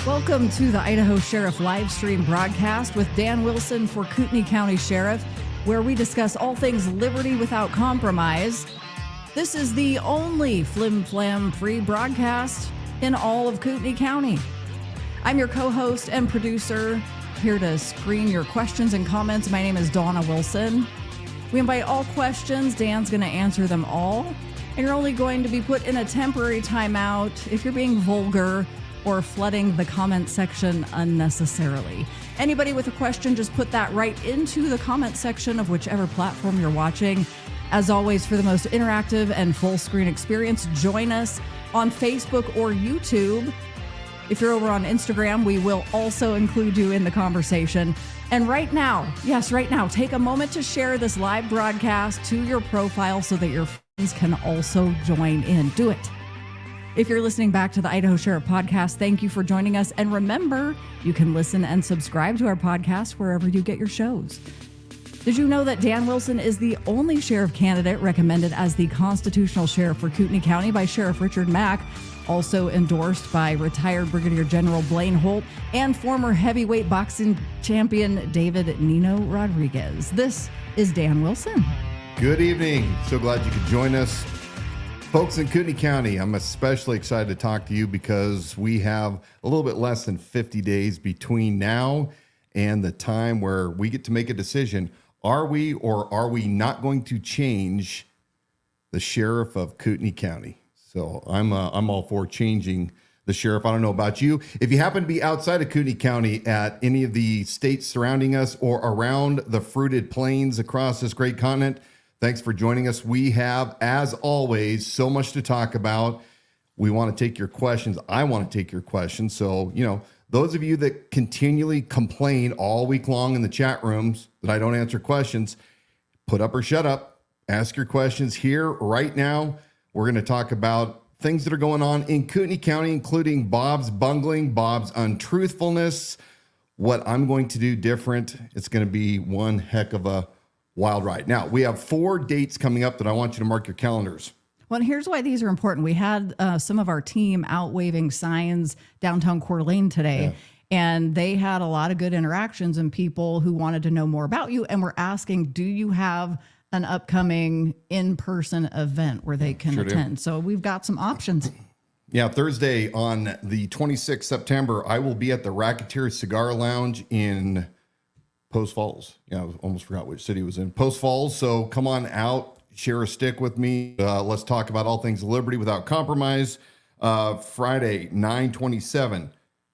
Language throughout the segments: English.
Welcome to the Idaho Sheriff Livestream broadcast with Dan Wilson for Kootenai County Sheriff, where we discuss all things liberty without compromise. This is the only flim-flam free broadcast in all of Kootenai County. I'm your co-host and producer, here to screen your questions and comments. My name is Donna Wilson. We invite all questions. Dan's going to answer them all. And you're only going to be put in a temporary timeout if you're being vulgar or flooding the comment section unnecessarily. Anybody with a question, just put that right into the comment section of whichever platform you're watching. As always, for the most interactive and full screen experience, join us on Facebook or YouTube. If you're over on Instagram, we will also include you in the conversation. And right now, yes, right now, take a moment to share this live broadcast to your profile so that your friends can also join in. Do it. If you're listening back to the Idaho Sheriff Podcast, thank you for joining us. And remember, you can listen and subscribe to our podcast wherever you get your shows. Did you know that Dan Wilson is the only sheriff candidate recommended as the constitutional sheriff for Kootenai County by Sheriff Richard Mack, also endorsed by retired Brigadier General Blaine Holt and former heavyweight boxing champion David Nino Rodriguez? This is Dan Wilson. Good evening. So glad you could join us. Folks in Kootenai County, I'm especially excited to talk to you because we have a little bit less than 50 days between now and the time where we get to make a decision. Are we or are we not going to change the sheriff of Kootenai County? So I'm all for changing the sheriff. I don't know about you. If you happen to be outside of Kootenai County at any of the states surrounding us or around the fruited plains across this great continent, thanks for joining us. We have, as always, so much to talk about. We want to take your questions. I want to take your questions. So, those of you that continually complain all week long in the chat rooms that I don't answer questions, put up or shut up. Ask your questions here right now. We're going to talk about things that are going on in Kootenai County, including Bob's bungling, Bob's untruthfulness, what I'm going to do different. It's going to be one heck of a wild ride. Now, we have 4 dates coming up that I want you to mark your calendars. Well, and here's why these are important. We had some of our team out waving signs downtown Coeur d'Alene today, and they had a lot of good interactions and people who wanted to know more about you and were asking, do you have an upcoming in-person event where they can attend? So we've got some options. Yeah, Thursday on the 26th September, I will be at the Racketeer Cigar Lounge in Post Falls. Yeah, I almost forgot which city it was in. Post Falls. So come on out, share a stick with me. Let's talk about all things liberty without compromise. Friday, 9/27. I'm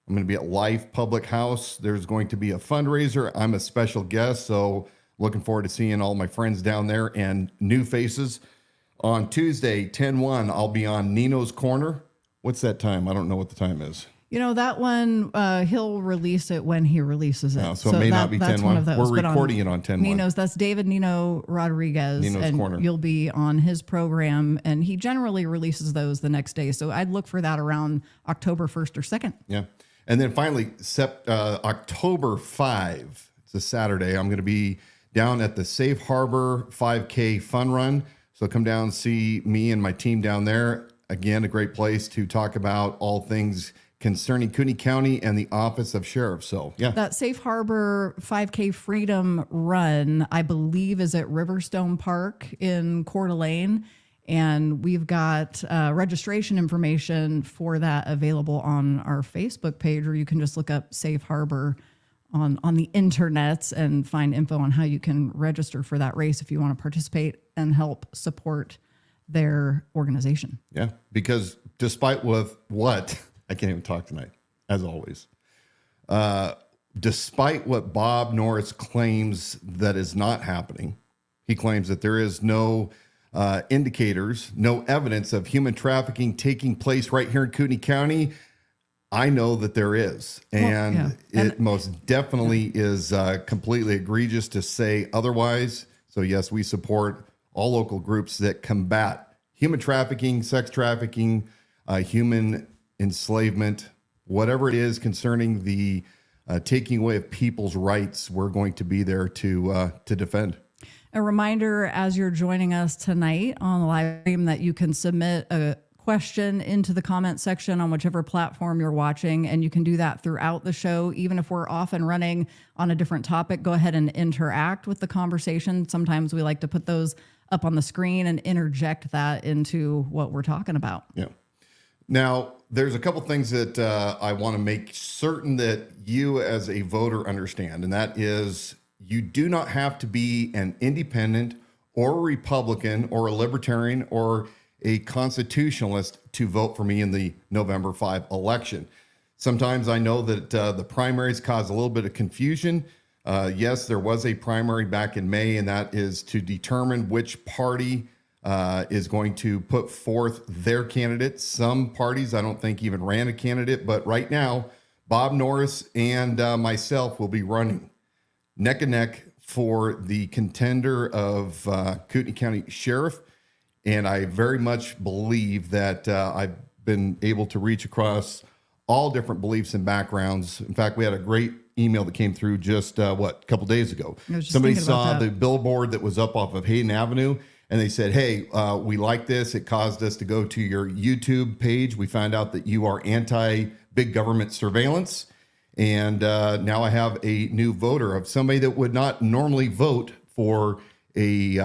going to be at Life Public House. There's going to be a fundraiser. I'm a special guest, so looking forward to seeing all my friends down there and new faces. On Tuesday, 10/1, I'll be on Nino's Corner. What's that time? I don't know what the time is. That one, he'll release it when he releases it. So it may not be 10/1. We're recording it on 10/1. Nino's, that's David Nino Rodriguez. Nino's Corner. You'll be on his program, and he generally releases those the next day. So I'd look for that around October 1st or 2nd. Yeah. And then finally, October 5, it's a Saturday, I'm going to be down at the Safe Harbor 5K Fun Run. So come down and see me and my team down there. Again, a great place to talk about all things concerning Kootenai County and the Office of Sheriff. So, yeah. That Safe Harbor 5K Freedom Run, I believe, is at Riverstone Park in Coeur d'Alene. And we've got registration information for that available on our Facebook page, or you can just look up Safe Harbor on the internets and find info on how you can register for that race if you want to participate and help support their organization. Yeah, because despite what I can't even talk tonight, as always. Despite what Bob Norris claims that is not happening, he claims that there is no indicators, no evidence of human trafficking taking place right here in Kootenai County. I know that there is, and it most definitely is completely egregious to say otherwise. So yes, we support all local groups that combat human trafficking, sex trafficking, human enslavement, whatever it is concerning the taking away of people's rights. We're going to be there to defend. A reminder as you're joining us tonight on the live stream that you can submit a question into the comment section on whichever platform you're watching, and you can do that throughout the show. Even if we're off and running on a different topic, go ahead and interact with the conversation. Sometimes we like to put those up on the screen and interject that into what we're talking about. Yeah. Now, there's a couple things that I want to make certain that you as a voter understand, and that is you do not have to be an independent or a Republican or a libertarian or a constitutionalist to vote for me in the November 5 election. Sometimes I know that the primaries cause a little bit of confusion. Yes, there was a primary back in May, and that is to determine which party is going to put forth their candidate. Some parties I don't think even ran a candidate, but right now, Bob Norris and myself will be running neck and neck for the contender of Kootenai County Sheriff. And I very much believe that I've been able to reach across all different beliefs and backgrounds. In fact, we had a great email that came through just, a couple days ago. Somebody saw the billboard that was up off of Hayden Avenue, and they said, hey, we like this. It caused us to go to your YouTube page. We found out that you are anti-big government surveillance. And now I have a new voter of somebody that would not normally vote for a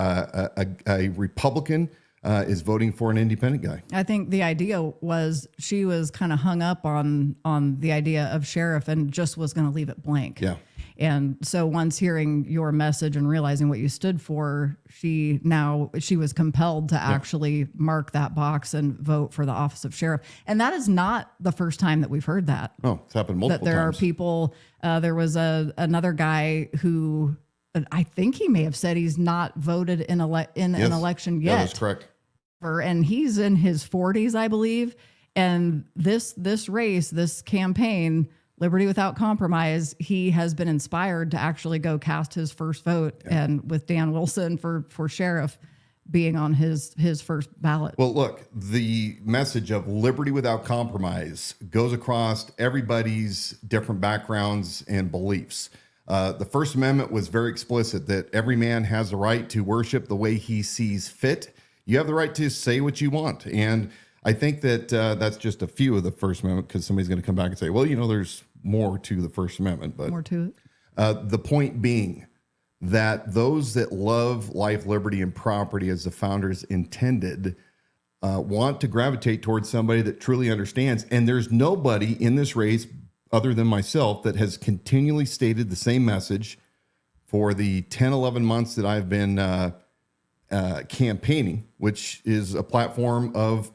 Republican, is voting for an independent guy. I think the idea was she was kind of hung up on the idea of sheriff and just was going to leave it blank. Yeah. And so once hearing your message and realizing what you stood for, she was compelled to actually mark that box and vote for the office of sheriff. And that is not the first time that we've heard that. Oh, it's happened multiple times. That there are people, there was another guy who I think he may have said he's not voted in an election yet. Yeah, that's correct. And he's in his 40s, I believe. And this race, this campaign, Liberty Without Compromise, he has been inspired to actually go cast his first vote. Yeah. And with Dan Wilson for sheriff being on his first ballot. Well, look, the message of Liberty Without Compromise goes across everybody's different backgrounds and beliefs. The First Amendment was very explicit that every man has the right to worship the way he sees fit. You have the right to say what you want. And I think that that's just a few of the First Amendment, because somebody's going to come back and say, well, there's more to the First Amendment. But more to it. The point being that those that love life, liberty, and property as the founders intended want to gravitate towards somebody that truly understands. And there's nobody in this race other than myself that has continually stated the same message for the 10, 11 months that I've been campaigning, which is a platform of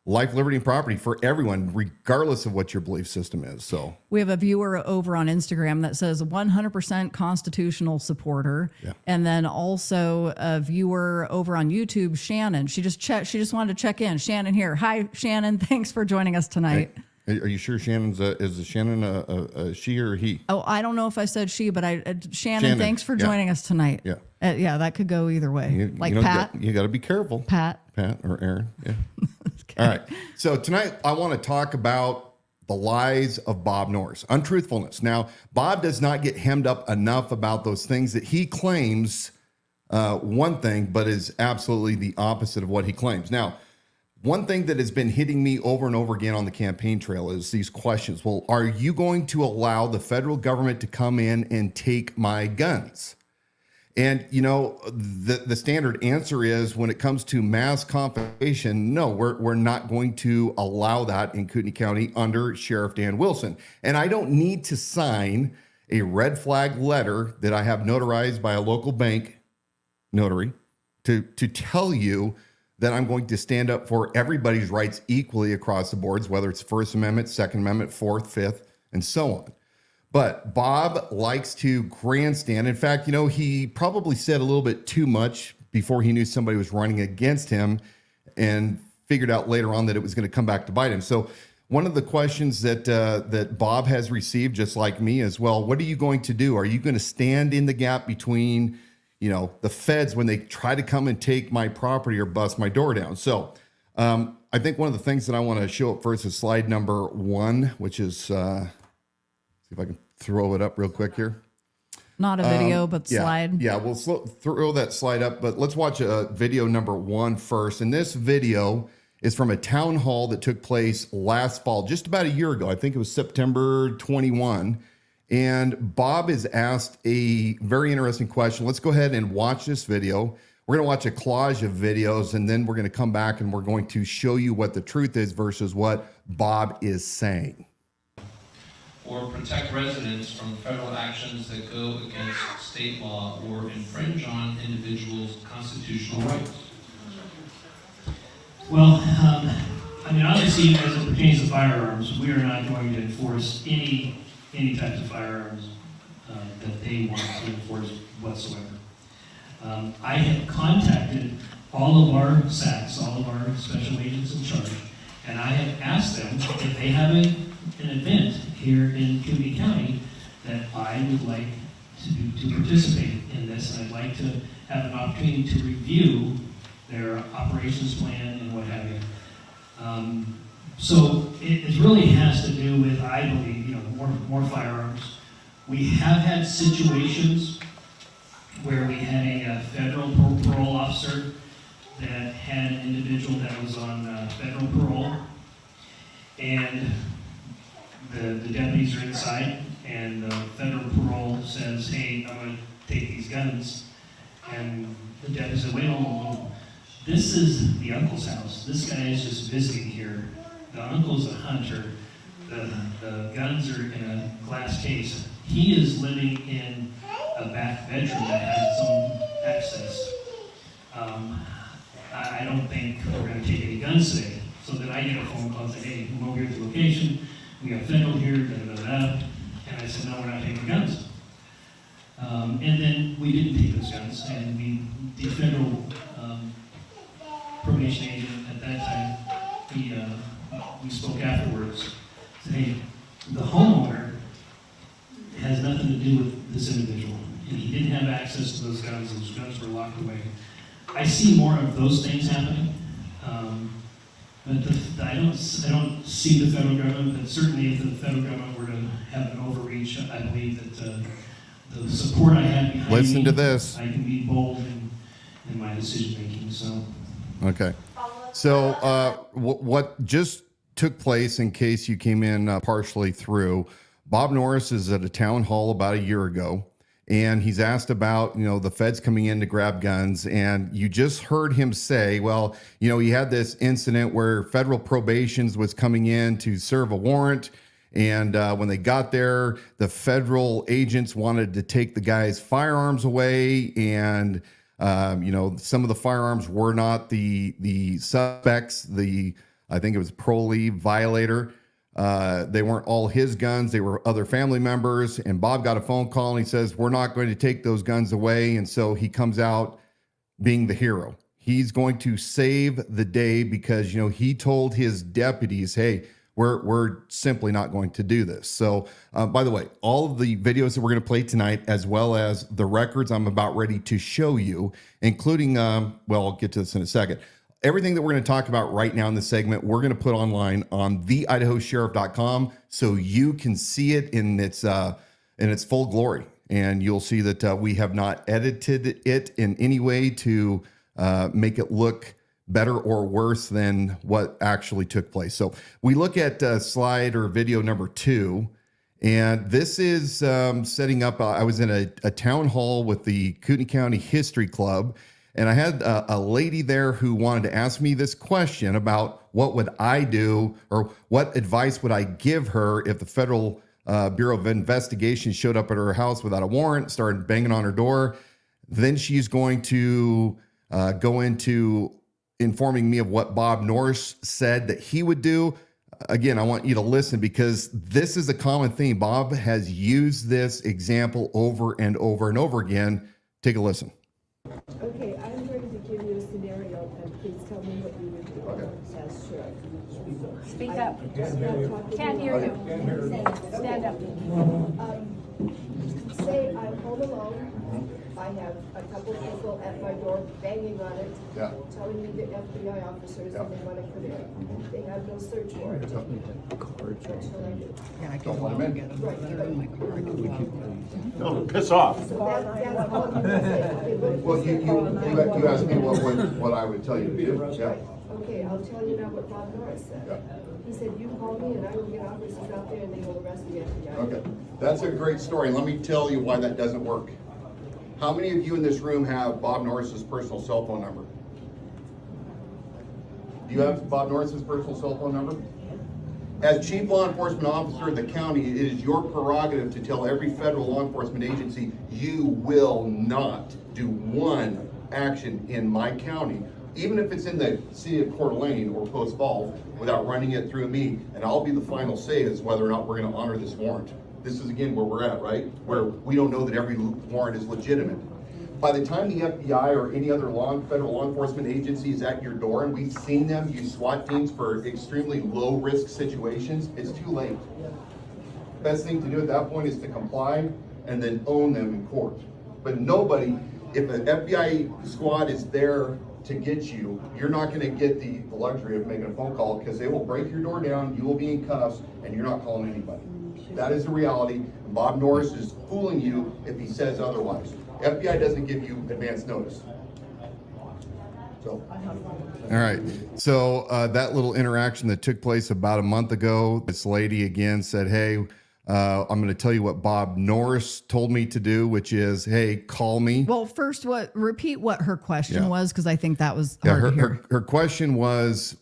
life, liberty, and property for everyone, regardless of what your belief system is. So we have a viewer over on Instagram that says 100% constitutional supporter. Yeah. And then also a viewer over on YouTube, Shannon. She just wanted to check in. Shannon here. Hi, Shannon. Thanks for joining us tonight. Hey. Are you sure is Shannon a she or a he? Oh, I don't know if I said she, but Shannon, thanks for joining us tonight. Yeah. Yeah, that could go either way. Pat. You got to be careful. Pat or Aaron. Yeah. Okay. All right. So tonight I want to talk about the lies of Bob Norris, untruthfulness. Now, Bob does not get hemmed up enough about those things that he claims one thing, but is absolutely the opposite of what he claims. Now, one thing that has been hitting me over and over again on the campaign trail is these questions. Well, are you going to allow the federal government to come in and take my guns? And, the standard answer is when it comes to mass confiscation, no, we're not going to allow that in Kootenai County under Sheriff Dan Wilson. And I don't need to sign a red flag letter that I have notarized by a local bank notary to tell you that I'm going to stand up for everybody's rights equally across the boards, whether it's First Amendment, Second Amendment, Fourth, Fifth, and so on. But Bob likes to grandstand. In fact, he probably said a little bit too much before he knew somebody was running against him and figured out later on that it was going to come back to bite him. So one of the questions that Bob has received, just like me as well, what are you going to do? Are you going to stand in the gap between the feds when they try to come and take my property or bust my door down? So I think one of the things that I want to show up first is slide number 1, which is, see if I can throw it up real quick here. Not a video, but slide. Yeah, we'll throw that slide up, but let's watch video number 1 first. And this video is from a town hall that took place last fall, just about a year ago. I think it was September 21. And Bob is asked a very interesting question. Let's go ahead and watch this video. We're going to watch a collage of videos, and then we're going to come back and we're going to show you what the truth is versus what Bob is saying. Or protect residents from federal actions that go against state law or infringe on individuals' constitutional rights. Well, I mean, obviously, as it pertains to firearms, we are not going to enforce any types of firearms that they want to enforce whatsoever. I have contacted all of our SACs, all of our special agents in charge, and I have asked them if they have an event here in Kootenai County that I would like to participate in this, and I'd like to have an opportunity to review their operations plan and what have you. So it really has to do with, I believe, more firearms. We have had situations where we had a federal parole officer that had an individual that was on federal parole, and the deputies are inside, and the federal parole says, hey, I'm going to take these guns, and the deputy said, wait, hold. This is the uncle's house. This guy is just visiting here. The uncle's a hunter. The guns are in a glass case. He is living in a back bedroom that has its own access. I don't think we're going to take any guns today. So then I get a phone call and say, hey, come over here to the location. We got federal here, da-da-da-da. And I said, no, we're not taking guns. And then we didn't take those guns. And the federal probation agent at that time, we spoke afterwards, said, hey, the homeowner has nothing to do with this individual. And he didn't have access to those guns. Those guns were locked away. I see more of those things happening. But I don't see the federal government, but certainly if the federal government were to have an overreach, I believe that the support I have behind me, listen to this. I can be bold in my decision making. So. Okay. So what just took place, in case you came in partially through, Bob Norris is at a town hall about a year ago, and he's asked about, the feds coming in to grab guns. And you just heard him say, well, he had this incident where federal probations was coming in to serve a warrant. And when they got there, the federal agents wanted to take the guy's firearms away. And some of the firearms were not the suspects. I think it was parole violator. They weren't all his guns. They were other family members. And Bob got a phone call and he says, we're not going to take those guns away. And so he comes out being the hero. He's going to save the day because, he told his deputies, hey, we're simply not going to do this. So, by the way, all of the videos that we're going to play tonight, as well as the records I'm about ready to show you, including, I'll get to this in a second. Everything that we're going to talk about right now in this segment, we're going to put online on theidahosheriff.com so you can see it in its full glory. And you'll see that we have not edited it in any way to make it look better or worse than what actually took place. So we look at slide or video number 2, and this is setting up. I was in a town hall with the Kootenai County History Club, and I had a lady there who wanted to ask me this question about what would I do, or what advice would I give her if the Federal Bureau of Investigation showed up at her house without a warrant, started banging on her door. Then she's going to go into informing me of what Bob Norris said that he would do. Again, I want you to listen because this is a common theme. Bob has used this example over and over and over again. Take a listen. Okay, I'm going to give you a scenario, and please tell me what you would do as sheriff. Speak up. Can't hear you. Stand up. Say I'm home alone. I have a couple of people at my door banging on it, telling me the FBI officers and they want to come in. They have no search warrant. What shall I do? Yeah, I can walk and get another letter in my car. I can walk. Don't piss off. So that's all you can say. Okay, Well, you asked me what I would tell you to do. Yeah. Okay, I'll I'll tell you now what Bob Norris said. Yeah. He said, you call me and I will get officers out there and they will arrest the FBI. Okay, that's a great story. Let me tell you why that doesn't work. How many of you in this room have Bob Norris's personal cell phone number? Do you have Bob Norris's personal cell phone number? As chief law enforcement officer of the county, it is your prerogative to tell every federal law enforcement agency, you will not do one action in my county, even if it's in the city of Coeur d'Alene or Post Falls, without running it through me, and I'll be the final say as whether or not we're gonna honor this warrant. This is again where we're at, right? Where we don't know that every warrant is legitimate. By the time the FBI or any other federal law enforcement agency is at your door, and we've seen them use SWAT teams for extremely low risk situations, it's too late. Best thing to do at that point is to comply and then own them in court. But nobody, if an FBI squad is there to get you, you're not gonna get the luxury of making a phone call, because they will break your door down, you will be in cuffs, and you're not calling anybody. That is the reality. Bob Norris is fooling you if he says otherwise. FBI doesn't give you advance notice. So. All right. So that little interaction that took place about a month ago, this lady again said, hey, I'm going to tell you what Bob Norris told me to do, which is, hey, call me. Well, first, repeat what her question Yeah. was, because I think that was hard to hear. Her question was,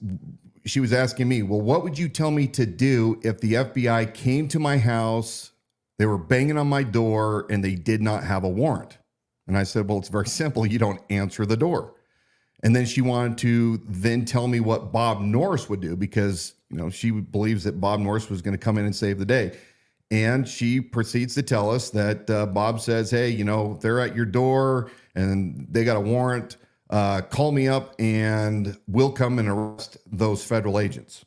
she was asking me, well, what would you tell me to do if the FBI came to my house, they were banging on my door, and they did not have a warrant? And I said, well, it's very simple. You don't answer the door. And then she wanted to then tell me what Bob Norris would do, because, you know, she believes that Bob Norris was going to come in and save the day. And she proceeds to tell us that Bob says, hey, you know, they're at your door and they got a warrant. Call me up and we'll come and arrest those federal agents.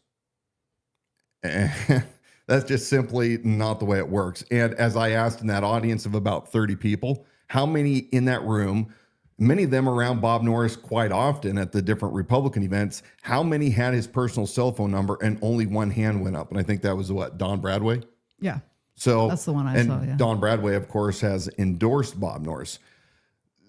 And that's just simply not the way it works. And as I asked in that audience of about 30 people, how many in that room, many of them around Bob Norris quite often at the different Republican events, how many had his personal cell phone number, and only one hand went up? And I think that was what, Don Bradway? Yeah. So that's the one I saw, yeah. Don Bradway, of course, has endorsed Bob Norris.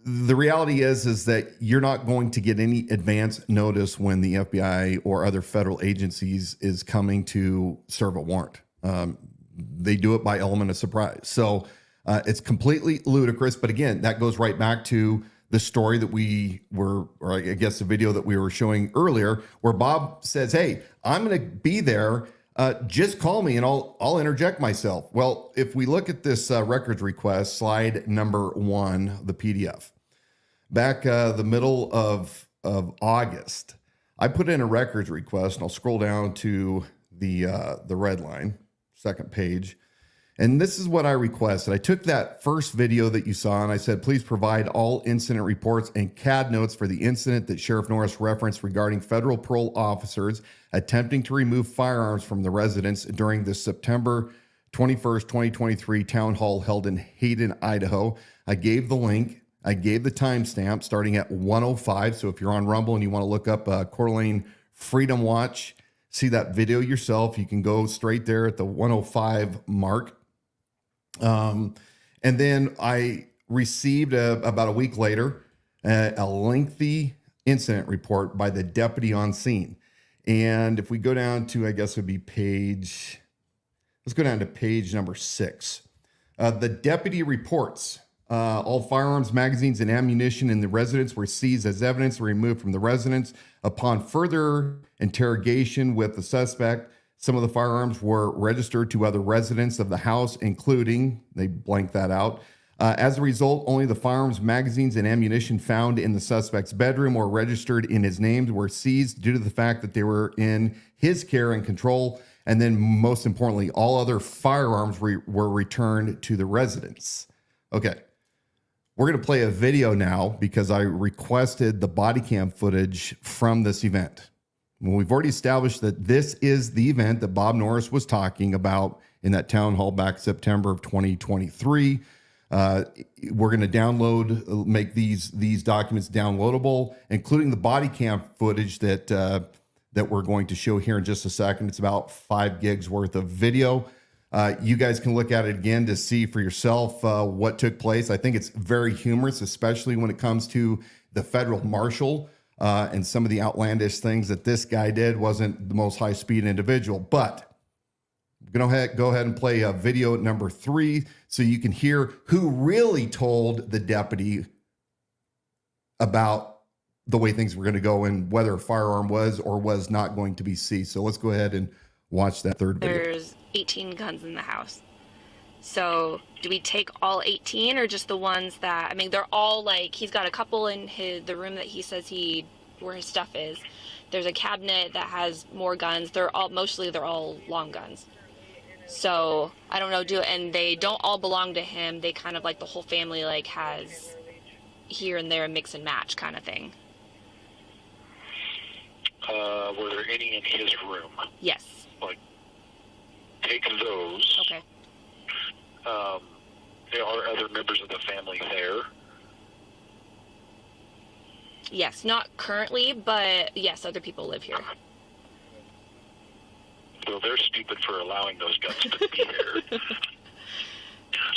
The reality is that you're not going to get any advance notice when the FBI or other federal agencies is coming to serve a warrant. They do it by element of surprise. So it's completely ludicrous. But again, that goes right back to the story that we were, or I guess the video that we were showing earlier, where Bob says, hey, I'm going to be there. Just call me and I'll interject myself. Well, if we look at this records request, slide number 1, the PDF, back the middle of August, I put in a records request, and I'll scroll down to the red line, second page. And this is what I requested. I took that first video that you saw and I said, please provide all incident reports and CAD notes for the incident that Sheriff Norris referenced regarding federal parole officers attempting to remove firearms from the residence during the September 21st, 2023 town hall held in Hayden, Idaho. I gave the link. I gave the timestamp starting at 1:05. So if you're on Rumble and you want to look up Coeur d'Alene Freedom Watch, see that video yourself, you can go straight there at the 1:05 mark. And then I received about a week later a lengthy incident report by the deputy on scene. And if we go down to, I guess it would be let's go down to page number 6. The deputy reports, all firearms, magazines, and ammunition in the residence were seized as evidence and removed from the residence. Upon further interrogation with the suspect, some of the firearms were registered to other residents of the house, including, they blanked that out. As a result, only the firearms, magazines, and ammunition found in the suspect's bedroom or registered in his name were seized due to the fact that they were in his care and control. And then most importantly, all other firearms were returned to the residence. Okay. We're going to play a video now because I requested the body cam footage from this event. Well, we've already established that this is the event that Bob Norris was talking about in that town hall back September of 2023. We're going to make these documents downloadable, including the body cam footage that we're going to show here in just a second. It's about 5 gigs worth of video. You guys can look at it again to see for yourself what took place. I think it's very humorous, especially when it comes to the federal marshal and some of the outlandish things that this guy did wasn't the most high-speed individual. But I'm going to go ahead and play video number 3 so you can hear who really told the deputy about the way things were going to go and whether a firearm was or was not going to be seized. So let's go ahead and watch that third video. There's 18 guns in the house. So do we take all 18 or just the ones that, I mean, they're all like, he's got a couple in the room that he says where his stuff is. There's a cabinet that has more guns. They're all long guns. So I don't know, and they don't all belong to him. They kind of like the whole family like has here and there a mix and match kind of thing. Were there any in his room? Yes. Like, take those. Okay. There are other members of the family there. Yes, not currently, but yes, other people live here. So they're stupid for allowing those guns to be there.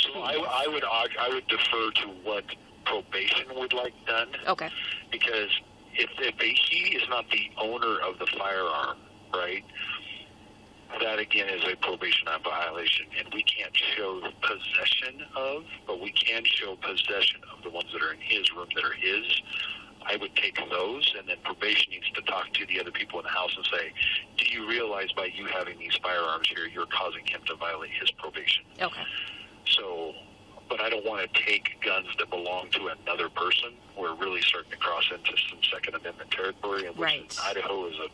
So I would defer to what probation would like done. Okay. Because if he is not the owner of the firearm, right, that again is a probation violation, and we can't show possession of, but we can show possession of the ones that are in his room that are his. I would take those, and then probation needs to talk to the other people in the house and say, do you realize by you having these firearms here, you're causing him to violate his probation? Okay. So, but I don't want to take guns that belong to another person. We're really starting to cross into some Second Amendment territory, and which in Idaho is a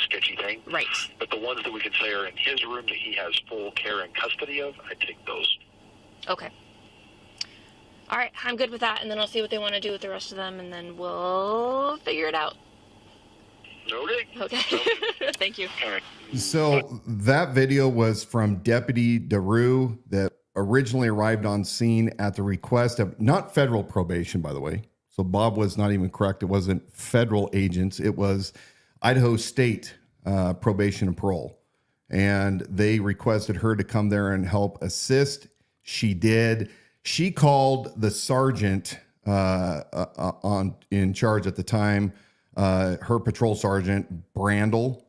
sketchy thing. Right. But the ones that we can say are in his room that he has full care and custody of, I take those. Okay. All right, I'm good with that, and then I'll see what they want to do with the rest of them, and then we'll figure it out. Okay. Thank you. All right. So that video was from Deputy DeRue that originally arrived on scene at the request of not federal probation, by the way. So Bob was not even correct. It wasn't federal agents. It was Idaho State probation and parole. And they requested her to come there and help assist. She did. She called the sergeant in charge at the time, her patrol sergeant, Brandel.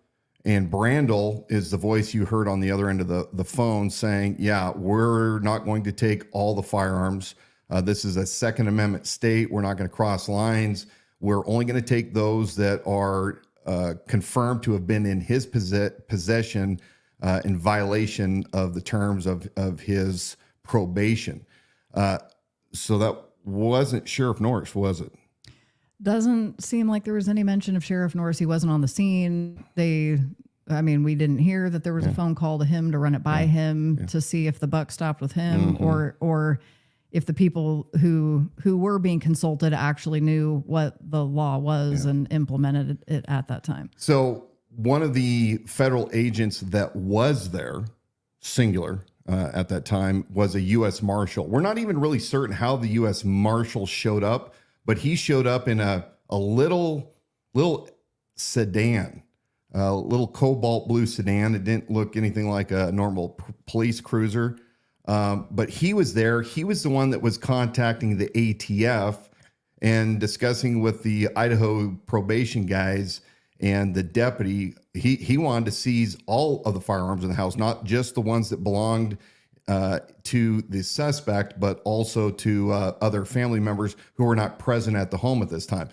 And Brandel is the voice you heard on the other end of the phone saying, yeah, we're not going to take all the firearms. This is a Second Amendment state. We're not going to cross lines. We're only going to take those that are confirmed to have been in his possession in violation of the terms of his probation. So that wasn't Sheriff Norris, was it? Doesn't seem like there was any mention of Sheriff Norris. He wasn't on the scene. We didn't hear that there was a phone call to him to run it by him to see if the buck stopped with him, or if the people who were being consulted actually knew what the law was and implemented it at that time. So one of the federal agents that was there, singular, at that time was a U.S. Marshal. We're not even really certain how the U.S. Marshal showed up, but he showed up in a little sedan, a little cobalt blue sedan. It didn't look anything like a normal police cruiser, but he was there. He was the one that was contacting the ATF and discussing with the Idaho probation guys and the deputy. He wanted to seize all of the firearms in the house, not just the ones that belonged to the suspect, but also to other family members who were not present at the home at this time.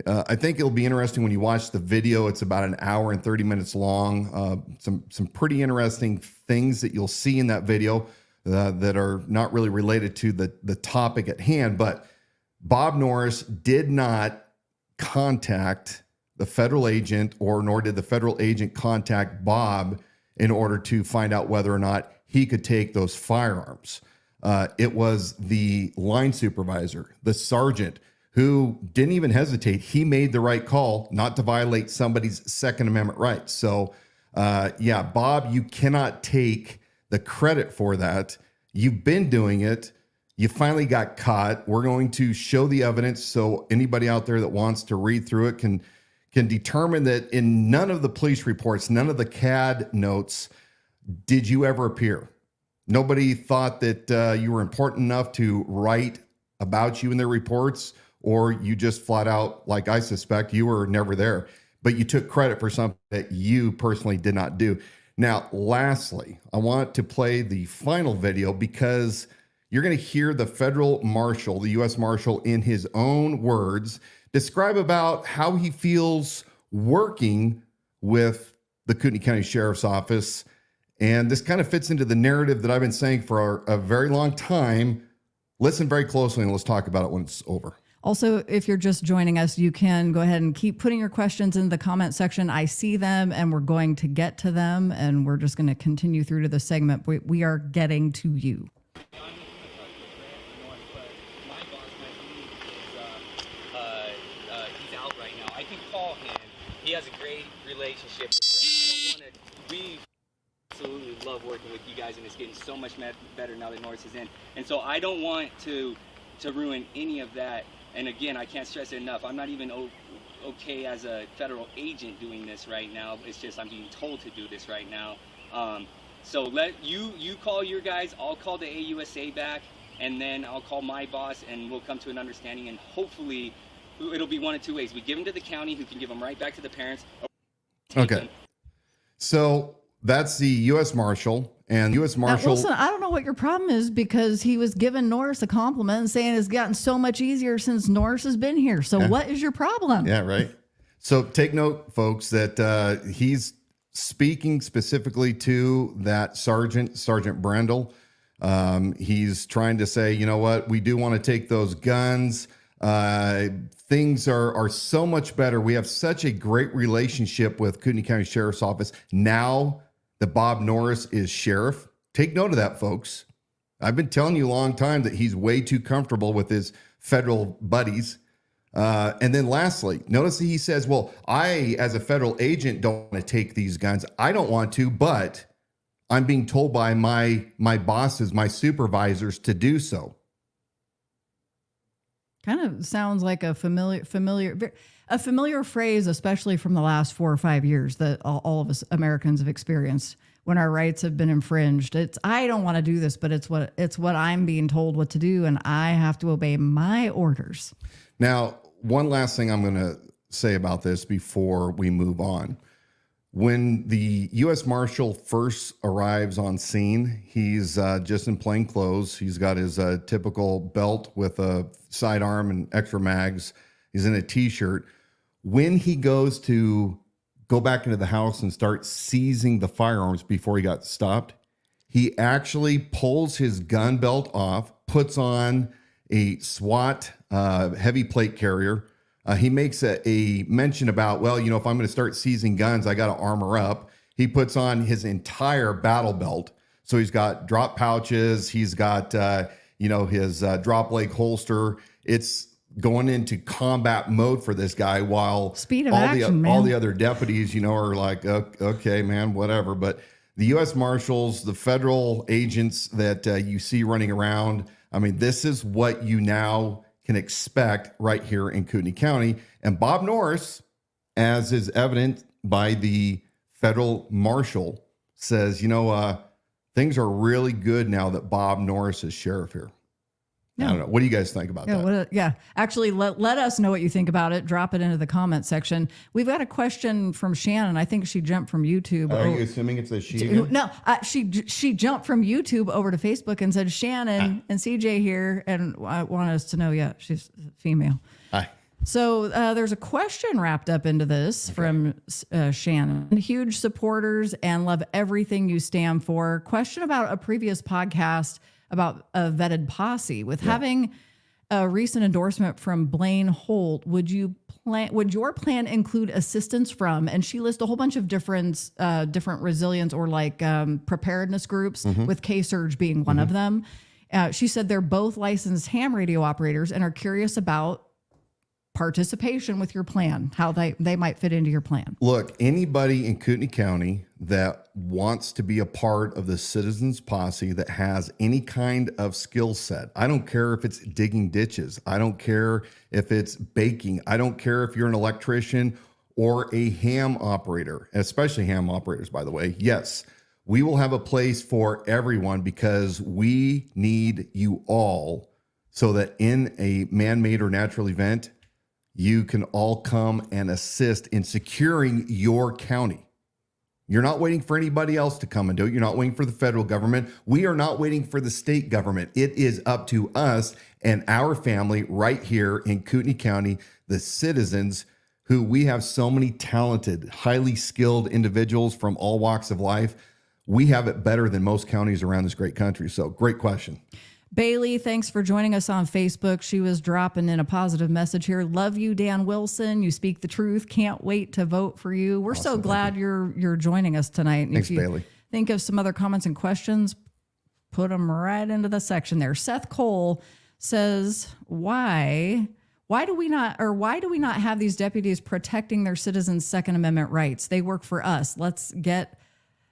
I think it'll be interesting when you watch the video. It's about an hour and 30 minutes long. Some pretty interesting things that you'll see in that video that are not really related to the topic at hand. But Bob Norris did not contact the federal agent, nor did the federal agent contact Bob in order to find out whether or not he could take those firearms. It was the line supervisor, the sergeant, who didn't even hesitate. He made the right call not to violate somebody's Second Amendment rights. So, Bob, you cannot take the credit for that. You've been doing it. You finally got caught. We're going to show the evidence so anybody out there that wants to read through it can determine that in none of the police reports, none of the CAD notes, did you ever appear. Nobody thought that you were important enough to write about you in their reports or you just flat out, like I suspect, you were never there, but you took credit for something that you personally did not do. Now, lastly, I want to play the final video because you're going to hear the federal marshal, the U.S. Marshal, in his own words, describe about how he feels working with the Kootenai County Sheriff's Office. And this kind of fits into the narrative that I've been saying for a very long time. Listen very closely and let's talk about it when it's over. Also, if you're just joining us, you can go ahead and keep putting your questions in the comment section. I see them and we're going to get to them, and we're just going to continue through to the segment. We are getting to you. He's out right now. I can call him. He has a great relationship with Brett. I don't want to. We absolutely love working with you guys, and it's getting so much better now that Norris is in. And so I don't want to ruin any of that. And again, I can't stress it enough. I'm not even okay as a federal agent doing this right now. It's just I'm being told to do this right now. So let you call your guys. I'll call the AUSA back, and then I'll call my boss, and we'll come to an understanding. And hopefully, it'll be one of two ways. We give them to the county, who can give them right back to the parents. Okay. So that's the U.S. Marshal. And U.S. Marshal. Wilson, I don't know what your problem is, because he was giving Norris a compliment and saying it's gotten so much easier since Norris has been here. So what is your problem? Yeah, right. So take note, folks, that he's speaking specifically to that Sergeant Brendel. He's trying to say, you know what, we do want to take those guns. Things are so much better. We have such a great relationship with Kootenai County Sheriff's Office now that Bob Norris is sheriff. Take note of that, folks. I've been telling you a long time that he's way too comfortable with his federal buddies. And then lastly, notice that he says, well, I, as a federal agent, don't want to take these guns. I don't want to, but I'm being told by my bosses, my supervisors, to do so. Kind of sounds like a familiar phrase, especially from the last 4 or 5 years, that all of us Americans have experienced when our rights have been infringed. It's, I don't want to do this, but it's what I'm being told what to do, and I have to obey my orders. Now, one last thing I'm going to say about this before we move on. When the U.S. Marshal first arrives on scene, he's just in plain clothes. He's got his typical belt with a sidearm and extra mags. He's in a T-shirt. When he goes to go back into the house and start seizing the firearms before he got stopped, he actually pulls his gun belt off, puts on a SWAT heavy plate carrier. He makes a mention about, well, you know, if I'm going to start seizing guns, I got to armor up. He puts on his entire battle belt. So he's got drop pouches. He's got, his drop leg holster. It's going into combat mode for this guy, while speed of action, all the other deputies, are like, okay, man, whatever. But the U.S. Marshals, the federal agents that you see running around, I mean, this is what you now can expect right here in Kootenai County. And Bob Norris, as is evident by the federal marshal, says, things are really good now that Bob Norris is sheriff here. Yeah. I don't know. What do you guys think about that? Actually, let us know what you think about it. Drop it into the comment section. We've got a question from Shannon. I think she jumped from YouTube. Are you assuming it's a she? No, she jumped from YouTube over to Facebook and said, Shannon and CJ here, and I want us to know, she's female. Hi. So there's a question wrapped up into this from Shannon. Huge supporters and love everything you stand for. Question about a previous podcast about a vetted posse. With having a recent endorsement from Blaine Holt, would your plan include assistance from, and she lists a whole bunch of different resilience or preparedness groups, with K-Surge being one of them. She said they're both licensed ham radio operators and are curious about participation with your plan, how they might fit into your plan. Look, anybody in Kootenai County that wants to be a part of the Citizens Posse that has any kind of skill set, I don't care if it's digging ditches, I don't care if it's baking, I don't care if you're an electrician or a ham operator, especially ham operators, by the way. Yes, we will have a place for everyone because we need you all so that in a man-made or natural event, you can all come and assist in securing your county. You're not waiting for anybody else to come and do it. You're not waiting for the federal government. We are not waiting for the state government. It is up to us and our family right here in Kootenai County, the citizens who we have so many talented, highly skilled individuals from all walks of life. We have it better than most counties around this great country. So great question. Bailey, thanks for joining us on Facebook. She was dropping in a positive message here. Love you, Dan Wilson. You speak the truth. Can't wait to vote for you. We're so glad you're joining us tonight. And Thanks, if you Bailey. think of some other comments and questions, put them right into the section there. Seth Cole says, why do we not have these deputies protecting their citizens' Second Amendment rights? They work for us. Let's get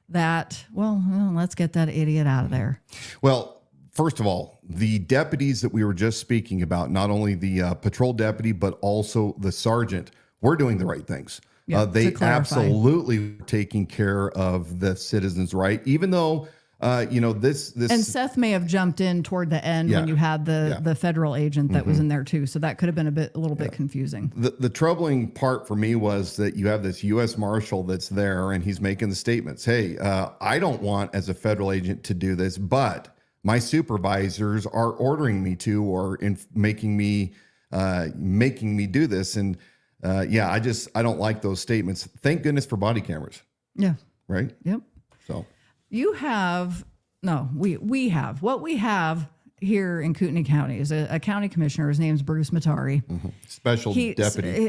that idiot out of there. Well, first of all, the deputies that we were just speaking about, not only the patrol deputy, but also the sergeant, we're doing the right things. Yeah, they absolutely are taking care of the citizens' right, even though, this. And Seth may have jumped in toward the end when you had the federal agent that was in there too. So that could have been a little bit confusing. The troubling part for me was that you have this U.S. Marshal that's there and he's making the statements. Hey, I don't want as a federal agent to do this, but my supervisors are ordering me to, or making me do this. And I don't like those statements. Thank goodness for body cameras. Yeah. Right. Yep. So we have what we have here in Kootenai County is a county commissioner. His name's Bruce Matari. Mm-hmm.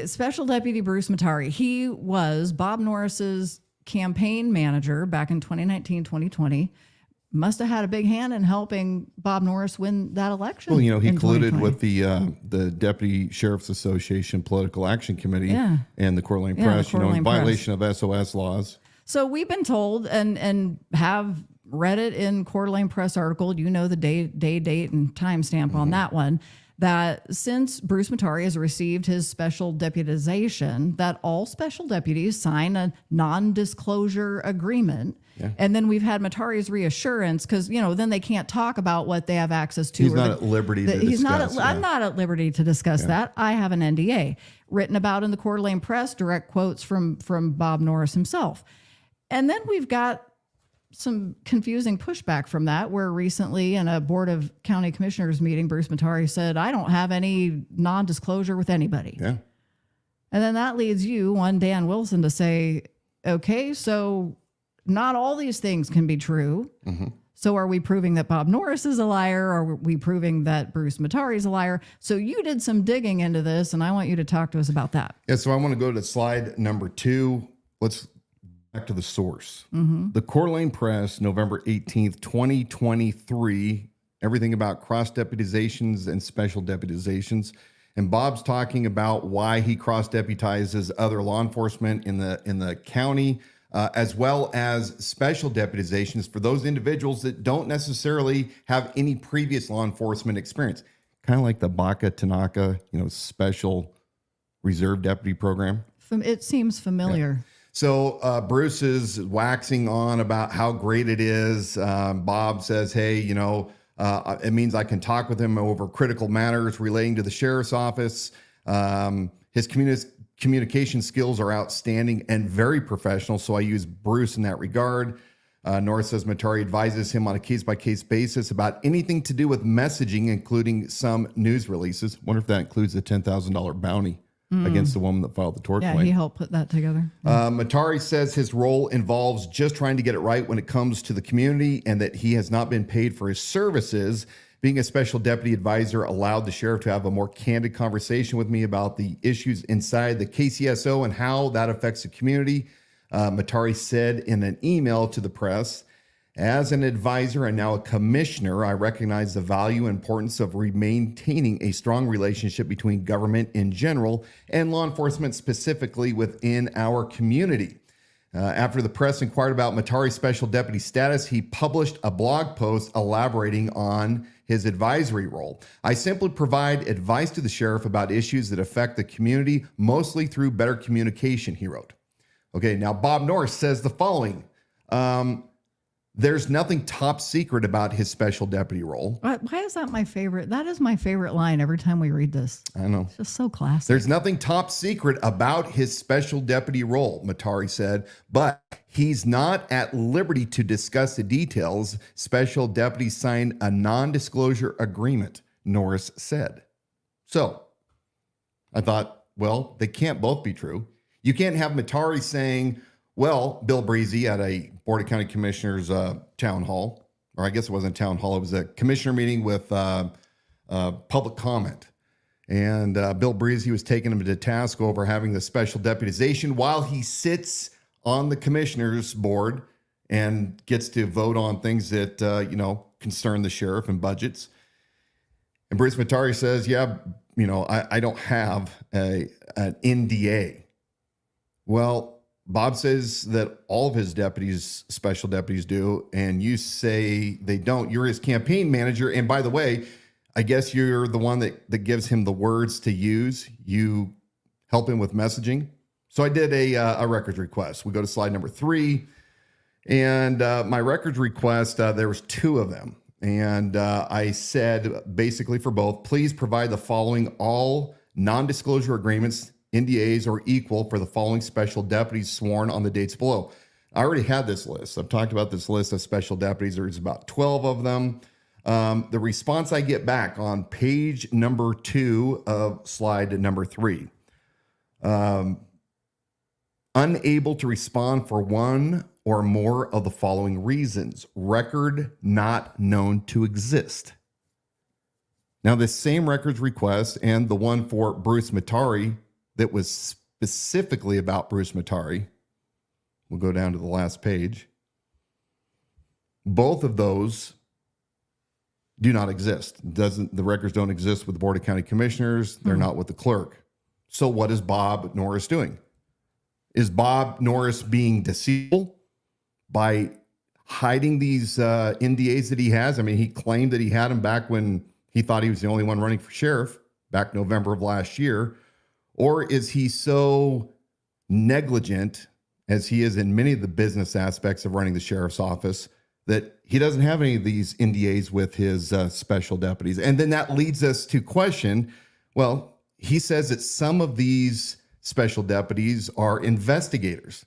Special Deputy Bruce Matari. He was Bob Norris's campaign manager back in 2019, 2020. Must have had a big hand in helping Bob Norris win that election. Well, he colluded with the Deputy Sheriff's Association Political Action Committee and the Coeur d'Alene Press, in violation of SOS laws. So we've been told and have read it in Coeur d'Alene Press article, the day, date, and timestamp on that one, that since Bruce Matari has received his special deputization, that all special deputies sign a non-disclosure agreement. Yeah. And then we've had Matari's reassurance because, then they can't talk about what they have access to. He's not at liberty to discuss. I'm not at liberty to discuss that. I have an NDA written about in the Coeur d'Alene Press, direct quotes from Bob Norris himself. And then we've got some confusing pushback from that, where recently in a Board of County Commissioners meeting, Bruce Matari said, I don't have any non-disclosure with anybody. Yeah. And then that leads you, Dan Wilson, to say, okay, so not all these things can be true. Mm-hmm. So are we proving that Bob Norris is a liar? Or are we proving that Bruce Matari is a liar? So you did some digging into this, and I want you to talk to us about that. Yeah, so I want to go to slide number 2. Let's back to the source. Mm-hmm. The Coeur d'Alene Press, November 18th, 2023, everything about cross-deputizations and special deputizations. And Bob's talking about why he cross-deputizes other law enforcement in the county, as well as special deputizations for those individuals that don't necessarily have any previous law enforcement experience. Kind of like the Baca Tanaka, special reserve deputy program. It seems familiar. Yeah. So Bruce is waxing on about how great it is. Bob says, hey, it means I can talk with him over critical matters relating to the sheriff's office. His communication skills are outstanding and very professional, so I use Bruce in that regard. Norris says Matari advises him on a case-by-case basis about anything to do with messaging, including some news releases. Wonder if that includes the $10,000 bounty against the woman that filed the tort claim. Yeah, he helped put that together. Matari says his role involves just trying to get it right when it comes to the community, and that he has not been paid for his services. Being a special deputy advisor allowed the sheriff to have a more candid conversation with me about the issues inside the KCSO and how that affects the community. Matari said in an email to the press, as an advisor and now a commissioner, I recognize the value and importance of maintaining a strong relationship between government in general and law enforcement specifically within our community. After the press inquired about Matari's special deputy status, he published a blog post elaborating on his advisory role. I simply provide advice to the sheriff about issues that affect the community, mostly through better communication, he wrote. Okay, now Bob Norris says the following. there's nothing top secret about his special deputy role. Why is that my favorite? That is my favorite line every time we read this. I know. It's just so classic. There's nothing top secret about his special deputy role, Matari said, but he's not at liberty to discuss the details. Special deputy signed a non-disclosure agreement, Norris said. So I thought, well, they can't both be true. You can't have Matari saying, well, Bill Breezy at a Board of County Commissioners town hall, or I guess it wasn't a town hall, it was a commissioner meeting with public comment. And Bill Breezy was taking him to task over having the special deputization while he sits on the commissioners board and gets to vote on things that, concern the sheriff and budgets. And Bruce Matari says, yeah, I don't have an NDA. Well, Bob says that all of his deputies, special deputies do, and you say they don't. You're his campaign manager. And by the way, I guess you're the one that gives him the words to use. You help him with messaging. So I did a records request. We go to slide number 3. And my records request, there was 2 of them. And I said, basically for both, please provide the following all non-disclosure agreements, NDAs, are equal for the following special deputies sworn on the dates below. I already had this list. I've talked about this list of special deputies. There's about 12 of them. The response I get back on page number 2 of slide number 3. Unable to respond for one or more of the following reasons. Record not known to exist. Now, this same records request and the one for Bruce Matari that was specifically about Bruce Matari, we'll go down to the last page. Both of those do not exist. The records don't exist with the Board of County Commissioners. They're not with the clerk. So what is Bob Norris doing? Is Bob Norris being deceitful by hiding these NDAs that he has? I mean, he claimed that he had them back when he thought he was the only one running for sheriff back November of last year. Or is he so negligent, as he is in many of the business aspects of running the sheriff's office, that he doesn't have any of these NDAs with his special deputies? And then that leads us to question, well, he says that some of these special deputies are investigators.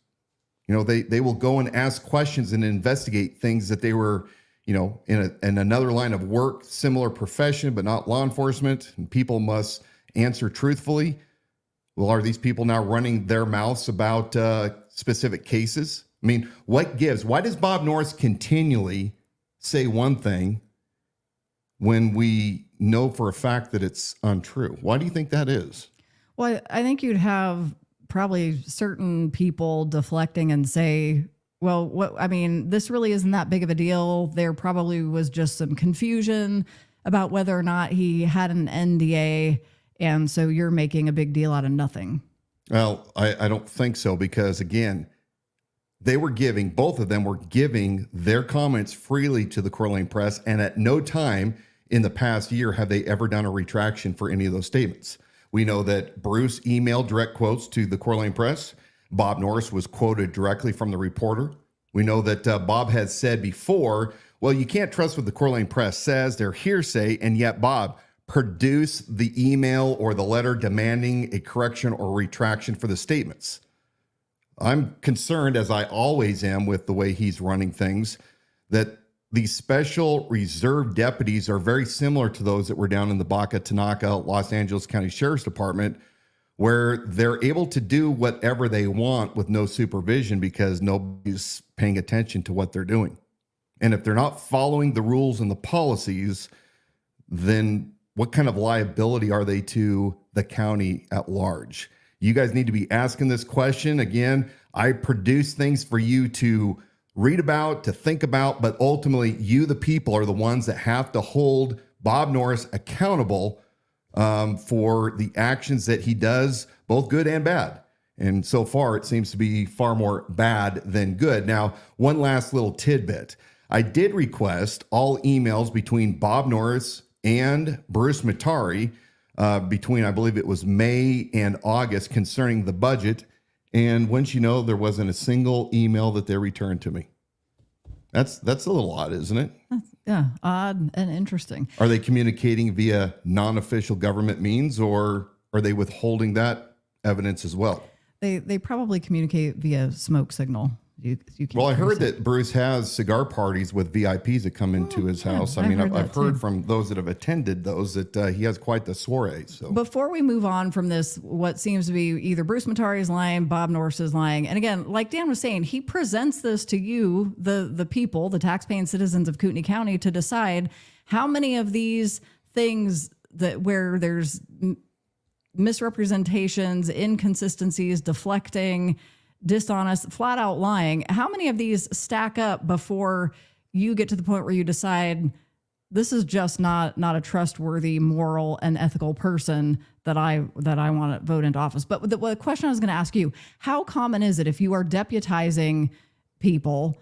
They will go and ask questions and investigate things that they were, in another line of work, similar profession, but not law enforcement, and people must answer truthfully. Well, are these people now running their mouths about specific cases? I mean, what gives? Why does Bob Norris continually say one thing when we know for a fact that it's untrue? Why do you think that is? Well, I think you'd have probably certain people deflecting and say, well, this really isn't that big of a deal. There probably was just some confusion about whether or not he had an NDA. And so you're making a big deal out of nothing. Well, I don't think so, because again, both of them were giving their comments freely to the Coeur d'Alene Press. And at no time in the past year have they ever done a retraction for any of those statements. We know that Bruce emailed direct quotes to the Coeur d'Alene Press. Bob Norris was quoted directly from the reporter. We know that Bob has said before, well, you can't trust what the Coeur d'Alene Press says. They're hearsay. And yet, Bob, produce the email or the letter demanding a correction or retraction for the statements. I'm concerned, as I always am with the way he's running things, that these special reserve deputies are very similar to those that were down in the Baca Tanaka, Los Angeles County Sheriff's Department, where they're able to do whatever they want with no supervision because nobody's paying attention to what they're doing. And if they're not following the rules and the policies, then what kind of liability are they to the county at large? You guys need to be asking this question. Again, I produce things for you to read about, to think about, but ultimately you, the people, are the ones that have to hold Bob Norris accountable for the actions that he does, both good and bad. And so far, it seems to be far more bad than good. Now, one last little tidbit. I did request all emails between Bob Norris and Bruce Matari between, I believe it was May and August, concerning the budget. And once you know, there wasn't a single email that they returned to me. That's a little odd, isn't it? Yeah, odd and interesting. Are they communicating via non-official government means, or are they withholding that evidence as well? They probably communicate via smoke signal. You Well, I heard that Bruce has cigar parties with VIPs that come into his house. I mean, I've heard from those that have attended those that he has quite the soiree. So before we move on from this, what seems to be either Bruce Matari's lying, Bob Norris is lying, and again, like Dan was saying, he presents this to you, the people, the taxpaying citizens of Kootenai County, to decide how many of these things that where there's misrepresentations, inconsistencies, deflecting, dishonest, flat out lying. How many of these stack up before you get to the point where you decide this is just not a trustworthy, moral, and ethical person that I want to vote into office? But the question I was going to ask you: how common is it if you are deputizing people?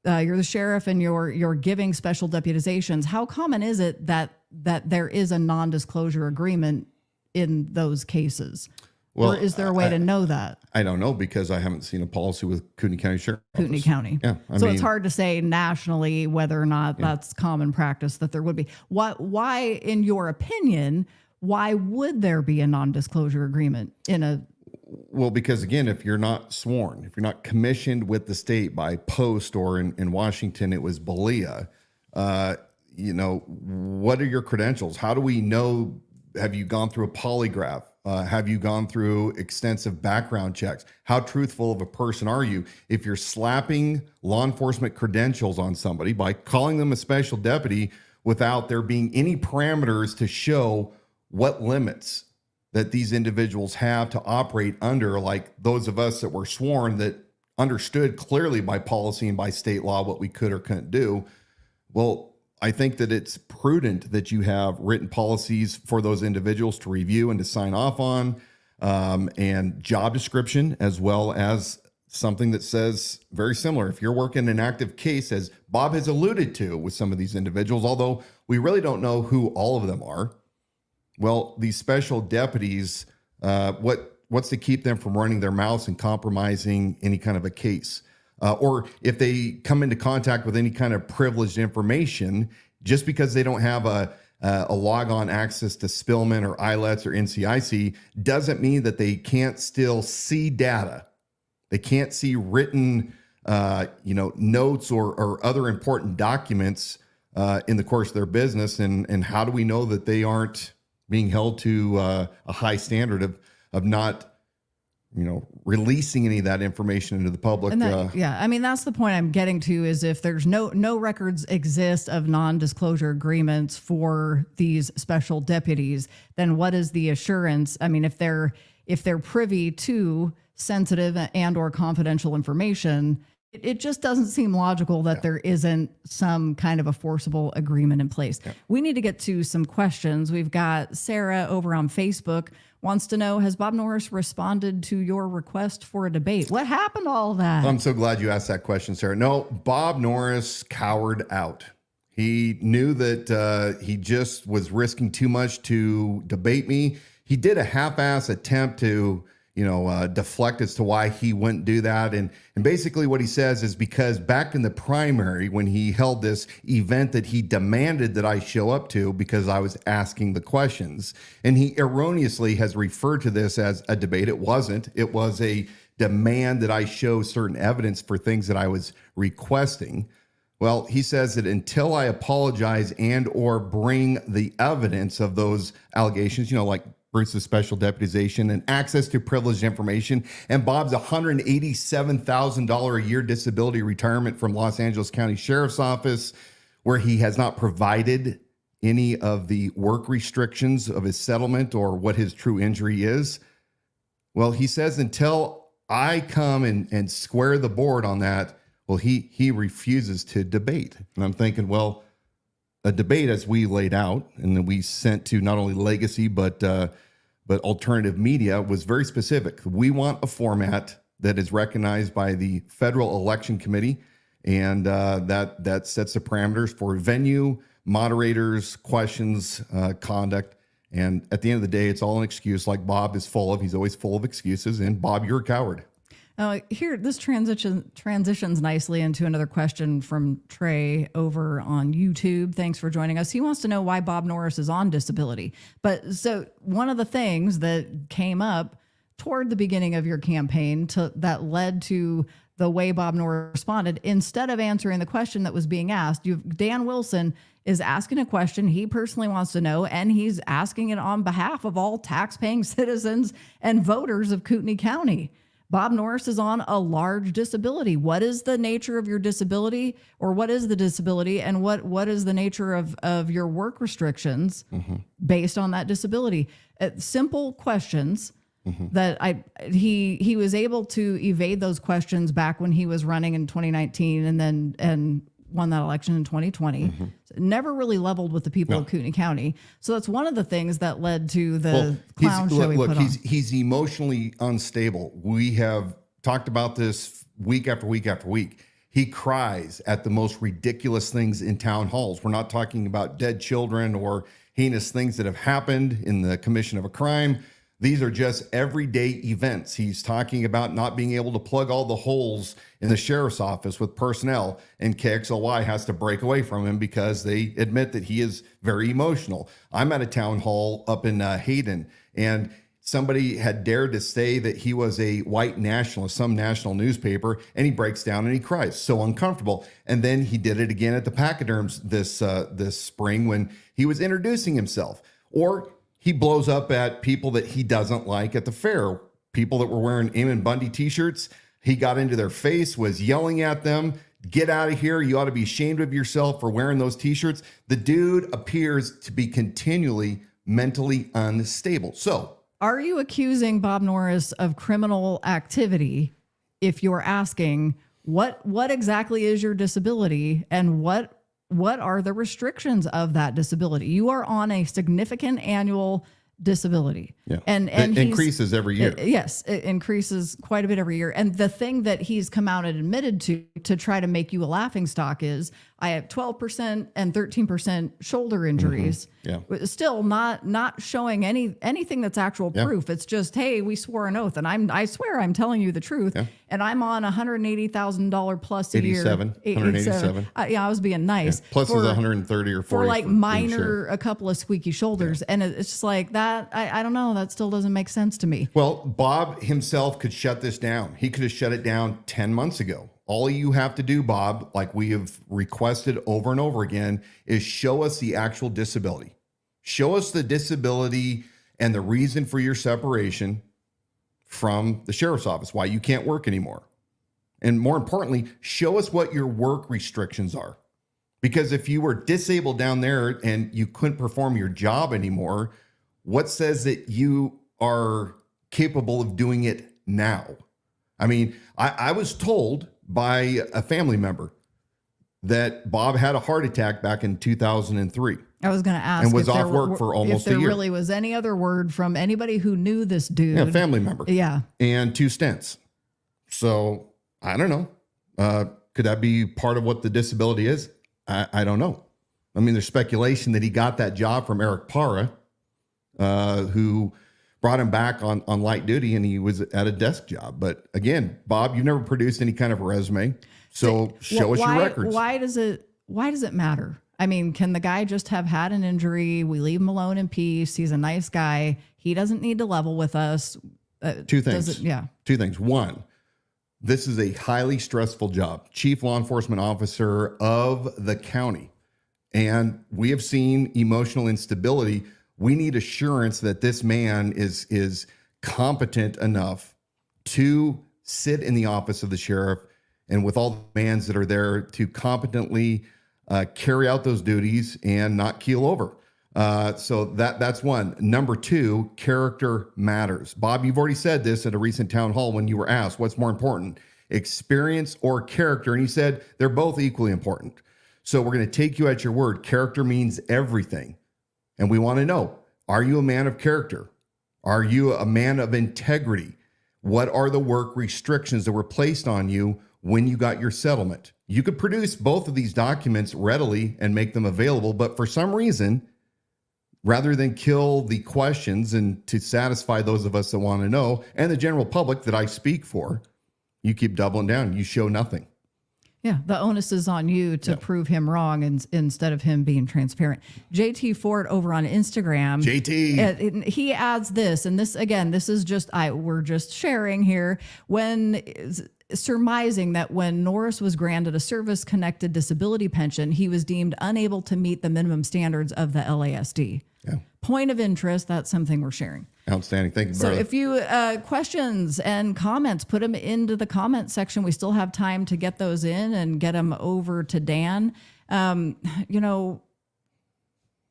You're the sheriff and you're giving special deputizations. How common is it that there is a non-disclosure agreement in those cases? Well, or is there a way to know that? I don't know, because I haven't seen a policy with Kootenai County Sheriff Office. Kootenai County. Yeah. I mean, it's hard to say nationally whether or not that's common practice that there would be. Why, in your opinion, why would there be a non-disclosure agreement in a... Well, because again, if you're not sworn, if you're not commissioned with the state by post, or in Washington, it was Belia, what are your credentials? How do we know? Have you gone through a polygraph? Have you gone through extensive background checks? How truthful of a person are you? If you're slapping law enforcement credentials on somebody by calling them a special deputy without there being any parameters to show what limits that these individuals have to operate under, like those of us that were sworn that understood clearly by policy and by state law what we could or couldn't do. Well, I think that it's prudent that you have written policies for those individuals to review and to sign off on, and job description, as well as something that says very similar. If you're working an active case, as Bob has alluded to with some of these individuals, although we really don't know who all of them are, well, these special deputies, what's to keep them from running their mouths and compromising any kind of a case? Or if they come into contact with any kind of privileged information, just because they don't have a log-on access to Spillman or ILETS or NCIC, doesn't mean that they can't still see data. They can't see written, notes or other important documents in the course of their business. And how do we know that they aren't being held to a high standard of not releasing any of that information into the public? And that's the point I'm getting to, is if there's no records exist of non-disclosure agreements for these special deputies, then what is the assurance? I mean, if they're privy to sensitive and or confidential information, it just doesn't seem logical that there isn't some kind of a forcible agreement in place. Yeah. We need to get to some questions. We've got Sarah over on Facebook wants to know, has Bob Norris responded to your request for a debate? What happened to all that? I'm so glad you asked that question, Sarah. No, Bob Norris cowered out. He knew that he just was risking too much to debate me. He did a half-ass attempt to deflect as to why he wouldn't do that. And basically what he says is because back in the primary, when he held this event that he demanded that I show up to because I was asking the questions, and he erroneously has referred to this as a debate. It wasn't. It was a demand that I show certain evidence for things that I was requesting. Well, he says that until I apologize and or bring the evidence of those allegations, like Bruce's special deputization and access to privileged information, and Bob's $187,000 a year disability retirement from Los Angeles County Sheriff's Office, where he has not provided any of the work restrictions of his settlement or what his true injury is. Well, he says until I come and square the board on that, well, he refuses to debate. And I'm thinking, well, a debate, as we laid out and then we sent to not only Legacy but alternative media, was very specific. We want a format that is recognized by the Federal Election Committee, and that sets the parameters for venue, moderators, questions, conduct. And at the end of the day, it's all an excuse, like Bob is full of. He's always full of excuses. And Bob, you're a coward. Here, this transitions nicely into another question from Trey over on YouTube. Thanks for joining us. He wants to know why Bob Norris is on disability. But so one of the things that came up toward the beginning of your campaign that led to the way Bob Norris responded, instead of answering the question that was being asked, Dan Wilson is asking a question he personally wants to know, and he's asking it on behalf of all tax-paying citizens and voters of Kootenai County. Bob Norris is on a large disability. What is the nature of your disability, or what is the disability, and what is the nature of your work restrictions based on that disability? Simple questions that he was able to evade those questions back when he was running in 2019 and won that election in 2020. Never really leveled with the people of Kootenai County. So that's one of the things that led to the clown show he put on. He's emotionally unstable. We have talked about this week after week after week. He cries at the most ridiculous things in town halls. We're not talking about dead children or heinous things that have happened in the commission of a crime. These are just everyday events. He's talking about not being able to plug all the holes in the sheriff's office with personnel, and KXLY has to break away from him because they admit that he is very emotional. I'm at a town hall up in Hayden, and somebody had dared to say that he was a white nationalist, some national newspaper, and he breaks down and he cries, so uncomfortable. And then he did it again at the Pachyderms this spring when he was introducing himself. Or he blows up at people that he doesn't like at the fair, people that were wearing Eamon Bundy t-shirts. He got into their face, was yelling at them, "Get out of here. You ought to be ashamed of yourself for wearing those t-shirts." The dude appears to be continually mentally unstable. So, are you accusing Bob Norris of criminal activity if you're asking what exactly is your disability and what are the restrictions of that disability? You are on a significant annual disability. Yeah. And it increases every year. Yes, it increases quite a bit every year. And the thing that he's come out and admitted to try to make you a laughingstock is, I have 12% and 13% shoulder injuries. Yeah. Still not showing anything that's actual proof. It's just, hey, we swore an oath, and I swear I'm telling you the truth. Yeah. And I'm on $180,000 plus a year. 187. I was being nice. Yeah. Plus is 130 or 40 for like minor, a couple of squeaky shoulders. Yeah. And it's just like that. I don't know. That still doesn't make sense to me. Well, Bob himself could shut this down. He could have shut it down 10 months ago. All you have to do, Bob, like we have requested over and over again, is show us the actual disability. Show us the disability and the reason for your separation from the sheriff's office, why you can't work anymore. And more importantly, show us what your work restrictions are. Because if you were disabled down there and you couldn't perform your job anymore, what says that you are capable of doing it now? I mean, I was told by a family member that Bob had a heart attack back in 2003. I was going to ask, and was off work for almost a year. If there really was any other word from anybody who knew this dude. Yeah, family member. Yeah. And 2 stents. So I don't know. Could that be part of what the disability is? I don't know. I mean, there's speculation that he got that job from Eric Parra, who brought him back on light duty, and he was at a desk job. But again, Bob, you've never produced any kind of resume. So show us your records. Why does it matter? I mean, can the guy just have had an injury? We leave him alone in peace. He's a nice guy. He doesn't need to level with us. 2 things. 2 things. One, this is a highly stressful job. Chief law enforcement officer of the county. And we have seen emotional instability. We need assurance that this man is competent enough to sit in the office of the sheriff, and with all the demands that are there, to competently carry out those duties and not keel over. So that's one. Number 2, character matters. Bob, you've already said this at a recent town hall when you were asked, what's more important, experience or character? And you said they're both equally important. So we're going to take you at your word. Character means everything. And we want to know, are you a man of character? Are you a man of integrity? What are the work restrictions that were placed on you when you got your settlement? You could produce both of these documents readily and make them available, but for some reason, rather than kill the questions and to satisfy those of us that want to know, and the general public that I speak for, You keep doubling down. You show nothing. Yeah, the onus is on you to prove him wrong instead of him being transparent. JT Ford over on Instagram. JT. He adds this, and this, again, this is just, we're just sharing here. When surmising that when Norris was granted a service-connected disability pension, he was deemed unable to meet the minimum standards of the LASD. Yeah. Point of interest, that's something we're sharing. Outstanding. Thank you, So brother. if you questions and comments, put them into the comment section. We still have time to get those in and get them over to Dan. You know,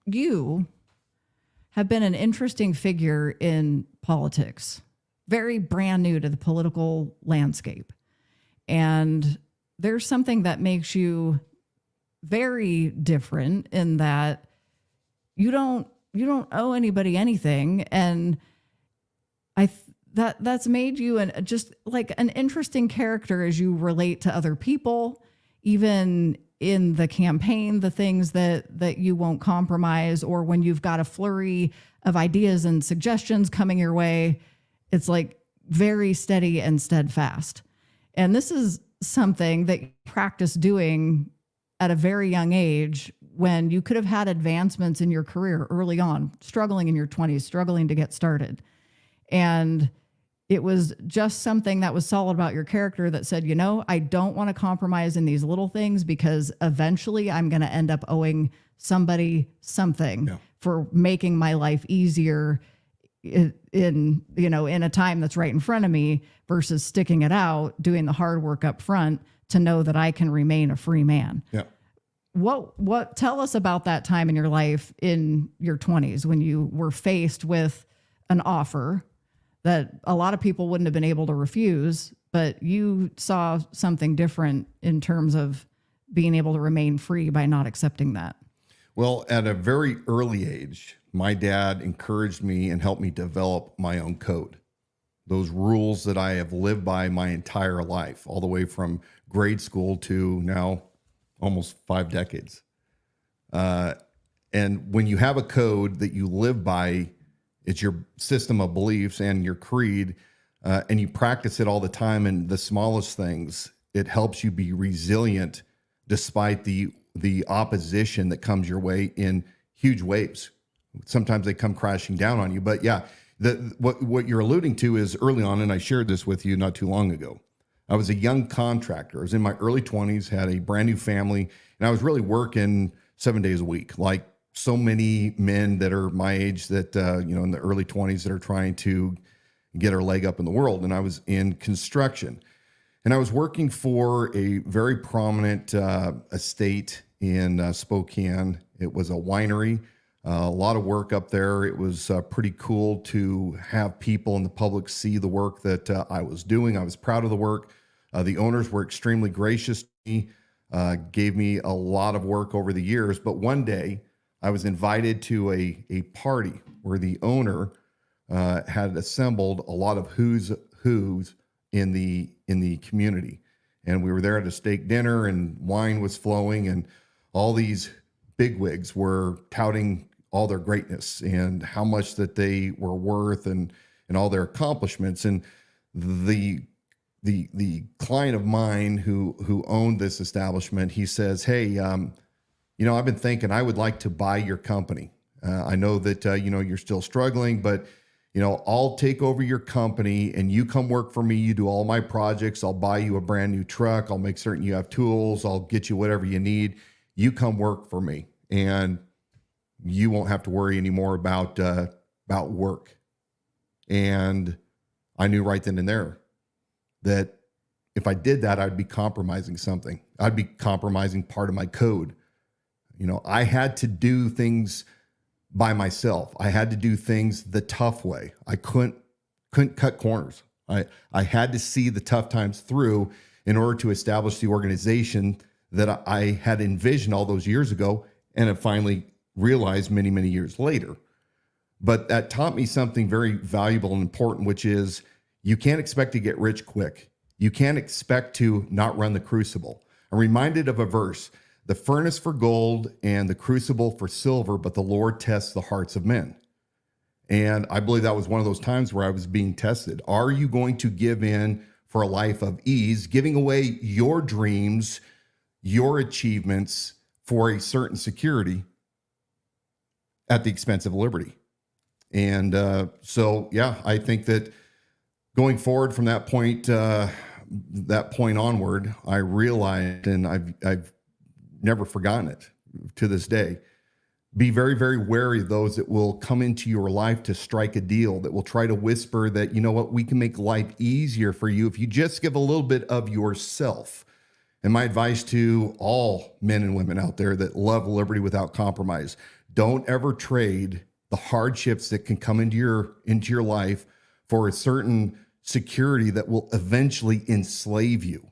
you have been an interesting figure in politics, very brand new to the political landscape. And there's something that makes you very different in that you don't owe anybody anything. And that's made you just like an interesting character as you relate to other people, even in the campaign, the things that you won't compromise, or when you've got a flurry of ideas and suggestions coming your way, it's like very steady and steadfast. And this is something that you practice doing at a very young age, when you could have had advancements in your career early on, struggling in your 20s, struggling to get started. And it was just something that was solid about your character that said, you know, I don't want to compromise in these little things, because eventually I'm going to end up owing somebody something for making my life easier in a time that's right in front of me, versus sticking it out, doing the hard work up front to know that I can remain a free man. Yeah. What tell us about that time in your life in your 20s when you were faced with an offer that a lot of people wouldn't have been able to refuse, but you saw something different in terms of being able to remain free by not accepting that? Well, at a very early age, my dad encouraged me and helped me develop my own code. Those rules that I have lived by my entire life, all the way from grade school to now almost 5 decades. And when you have a code that you live by, it's your system of beliefs and your creed, and you practice it all the time in the smallest things, it helps you be resilient despite the opposition that comes your way in huge waves. Sometimes they come crashing down on you. But yeah, what you're alluding to is early on, and I shared this with you not too long ago. I was a young contractor. I was in my early 20s, had a brand new family, and I was really working 7 days a week, like so many men that are my age that, in the early 20s that are trying to get our leg up in the world. And I was in construction, and I was working for a very prominent estate in Spokane. It was a winery, a lot of work up there. It was pretty cool to have people in the public see the work that I was doing. I was proud of the work. The owners were extremely gracious to me, gave me a lot of work over the years. But one day I was invited to a party where the owner had assembled a lot of who's in the community. And we were there at a steak dinner, and wine was flowing, and all these bigwigs were touting all their greatness and how much that they were worth and all their accomplishments. And the client of mine who owned this establishment, he says, hey, I've been thinking I would like to buy your company. I know that, you're still struggling, but, I'll take over your company and you come work for me. You do all my projects. I'll buy you a brand new truck. I'll make certain you have tools. I'll get you whatever you need. You come work for me, and you won't have to worry anymore about work. And I knew right then and there that if I did that, I'd be compromising something. I'd be compromising part of my code. I had to do things by myself. I had to do things the tough way. I couldn't cut corners. I had to see the tough times through in order to establish the organization that I had envisioned all those years ago and have finally realized many, many years later. But that taught me something very valuable and important, which is you can't expect to get rich quick. You can't expect to not run the crucible. I'm reminded of a verse, the furnace for gold and the crucible for silver, but the Lord tests the hearts of men. And I believe that was one of those times where I was being tested. Are you going to give in for a life of ease, giving away your dreams, your achievements for a certain security at the expense of liberty. And so, yeah, I think that going forward from that point onward, I realized, and I've never forgotten it to this day, be very, very wary of those that will come into your life to strike a deal, that will try to whisper that, you know what, we can make life easier for you if you just give a little bit of yourself. And my advice to all men and women out there that love liberty without compromise, don't ever trade the hardships that can come into your life for a certain security that will eventually enslave you.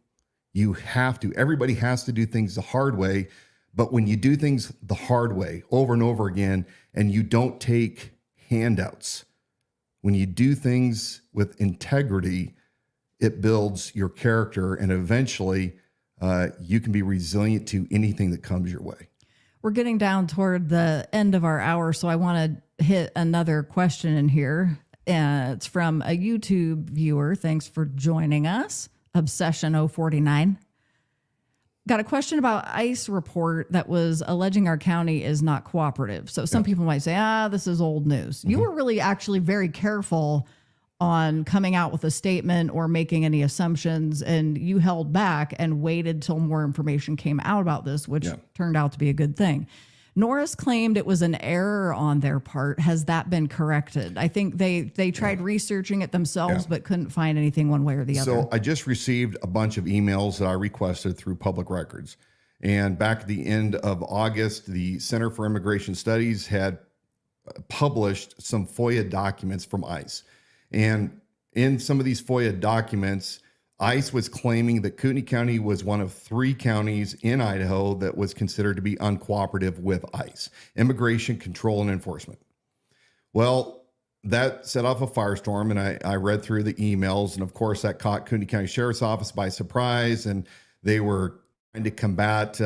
You have to. Everybody has to do things the hard way. But when you do things the hard way over and over again, and you don't take handouts, when you do things with integrity, it builds your character, and eventually you can be resilient to anything that comes your way. We're getting down toward the end of our hour, so I want to hit another question in here. It's from a YouTube viewer. Thanks for joining us, Obsession049. Got a question about ICE report that was alleging our county is not cooperative. So some people might say, this is old news. Mm-hmm. You were really actually very careful on coming out with a statement or making any assumptions, and you held back and waited till more information came out about this, which turned out to be a good thing. Norris claimed it was an error on their part. Has that been corrected? I think they tried researching it themselves, but couldn't find anything one way or the other. So I just received a bunch of emails that I requested through public records. And back at the end of August, the Center for Immigration Studies had published some FOIA documents from ICE. And in some of these FOIA documents, ICE was claiming that Kootenai County was one of 3 counties in Idaho that was considered to be uncooperative with ICE, Immigration Control and Enforcement. Well, that set off a firestorm, and I read through the emails, and of course that caught Kootenai County Sheriff's Office by surprise, and they were trying to combat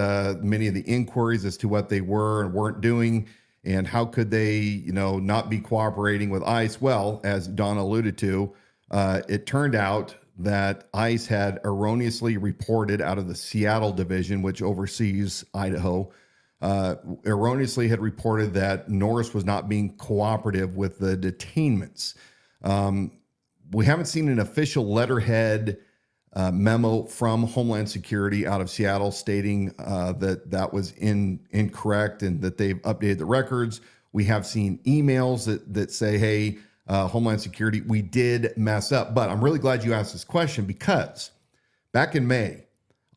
many of the inquiries as to what they were and weren't doing, and how could they, not be cooperating with ICE. Well, as Don alluded to, it turned out that ICE had erroneously reported out of the Seattle division, which oversees Idaho, erroneously had reported that Norris was not being cooperative with the detainments. We haven't seen an official letterhead memo from Homeland Security out of Seattle stating that was incorrect and that they've updated the records. We have seen emails that say, hey, Homeland Security, we did mess up. But I'm really glad you asked this question, because back in May,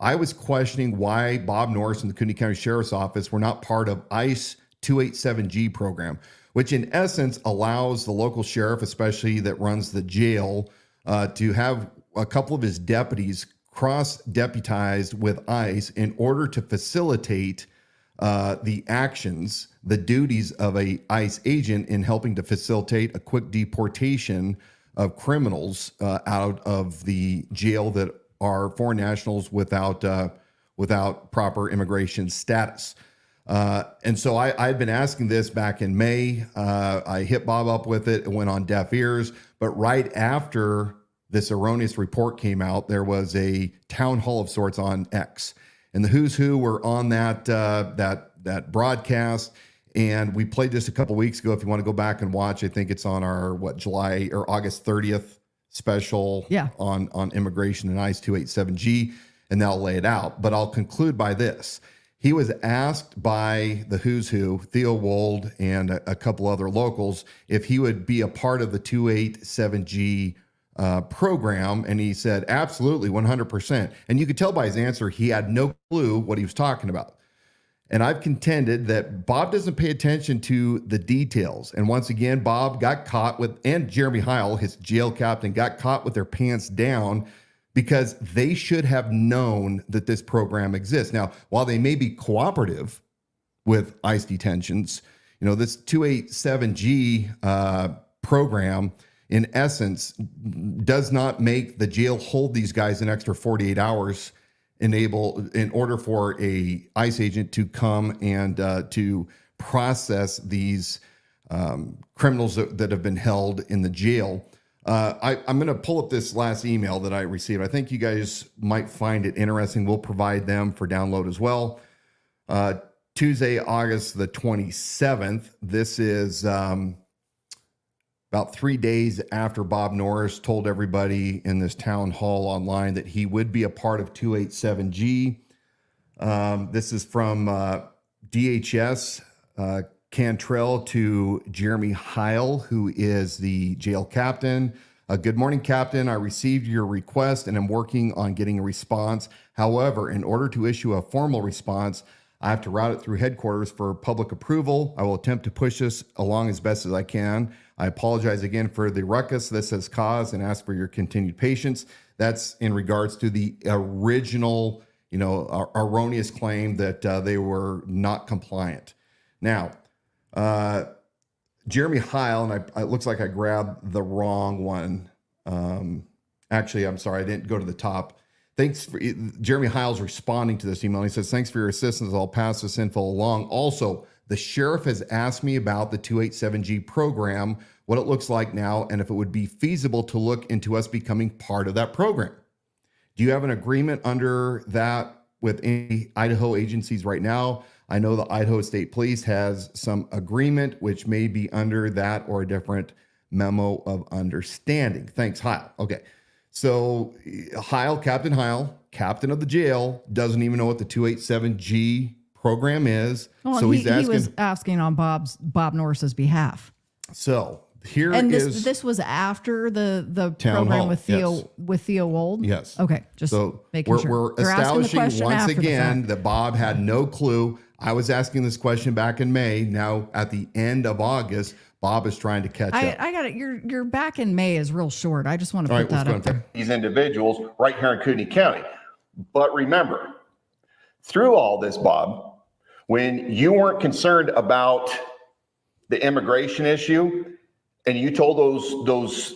I was questioning why Bob Norris and the Kootenai County Sheriff's Office were not part of ICE 287G program, which in essence allows the local sheriff, especially that runs the jail, to have a couple of his deputies cross-deputized with ICE in order to facilitate the actions, the duties of a ICE agent in helping to facilitate a quick deportation of criminals out of the jail that are foreign nationals without proper immigration status. And so I had been asking this back in May. I hit Bob up with it. It went on deaf ears. But right after this erroneous report came out, there was a town hall of sorts on X. And the who's who were on that broadcast, and we played this a couple weeks ago. If you want to go back and watch, I think it's on our July or August 30th special on immigration and ICE 287G, and they'll lay it out. But I'll conclude by this: he was asked by the who's who, Theo Wold and a couple other locals, if he would be a part of the 287G program, and he said absolutely, 100%. And you could tell by his answer he had no clue what he was talking about. And I've contended that Bob doesn't pay attention to the details. And once again, Bob got caught with, and Jeremy Heil, his jail captain, got caught with their pants down, because they should have known that this program exists. Now, while they may be cooperative with ICE detentions, this 287G program, in essence, does not make the jail hold these guys an extra 48 hours in order for a ICE agent to come and to process these criminals that have been held in the jail. I'm going to pull up this last email that I received. I think you guys might find it interesting. We'll provide them for download as well. Tuesday, August the 27th. This is about 3 days after Bob Norris told everybody in this town hall online that he would be a part of 287G. This is from DHS Cantrell to Jeremy Heil, who is the jail captain. Good morning, Captain. I received your request and I'm working on getting a response. However, in order to issue a formal response, I have to route it through headquarters for public approval. I will attempt to push this along as best as I can. I apologize again for the ruckus this has caused and ask for your continued patience. That's in regards to the original, erroneous claim that they were not compliant. Now, Jeremy Heil, and it looks like I grabbed the wrong one. Actually, I'm sorry, I didn't go to the top. Thanks for Jeremy Heil's responding to this email. He says, thanks for your assistance. I'll pass this info along. Also, the sheriff has asked me about the 287G program, what it looks like now, and if it would be feasible to look into us becoming part of that program. Do you have an agreement under that with any Idaho agencies right now? I know the Idaho State Police has some agreement, which may be under that or a different memo of understanding. Thanks, Heil. Okay. So Heil, Captain of the jail, doesn't even know what the 287G program is. Well, so he was asking on Bob Norris's behalf. So here and is this was after the town program hall, with Theo Wold. Yes. Okay. Just so making sure. We're They're establishing once again that Bob had no clue. I was asking this question back in May. Now at the end of August, Bob is trying to catch up. I got it. Your back in May is real short. I just want to put that up there. These individuals right here in Kootenai County. But remember, through all this, Bob, when you weren't concerned about the immigration issue and you told those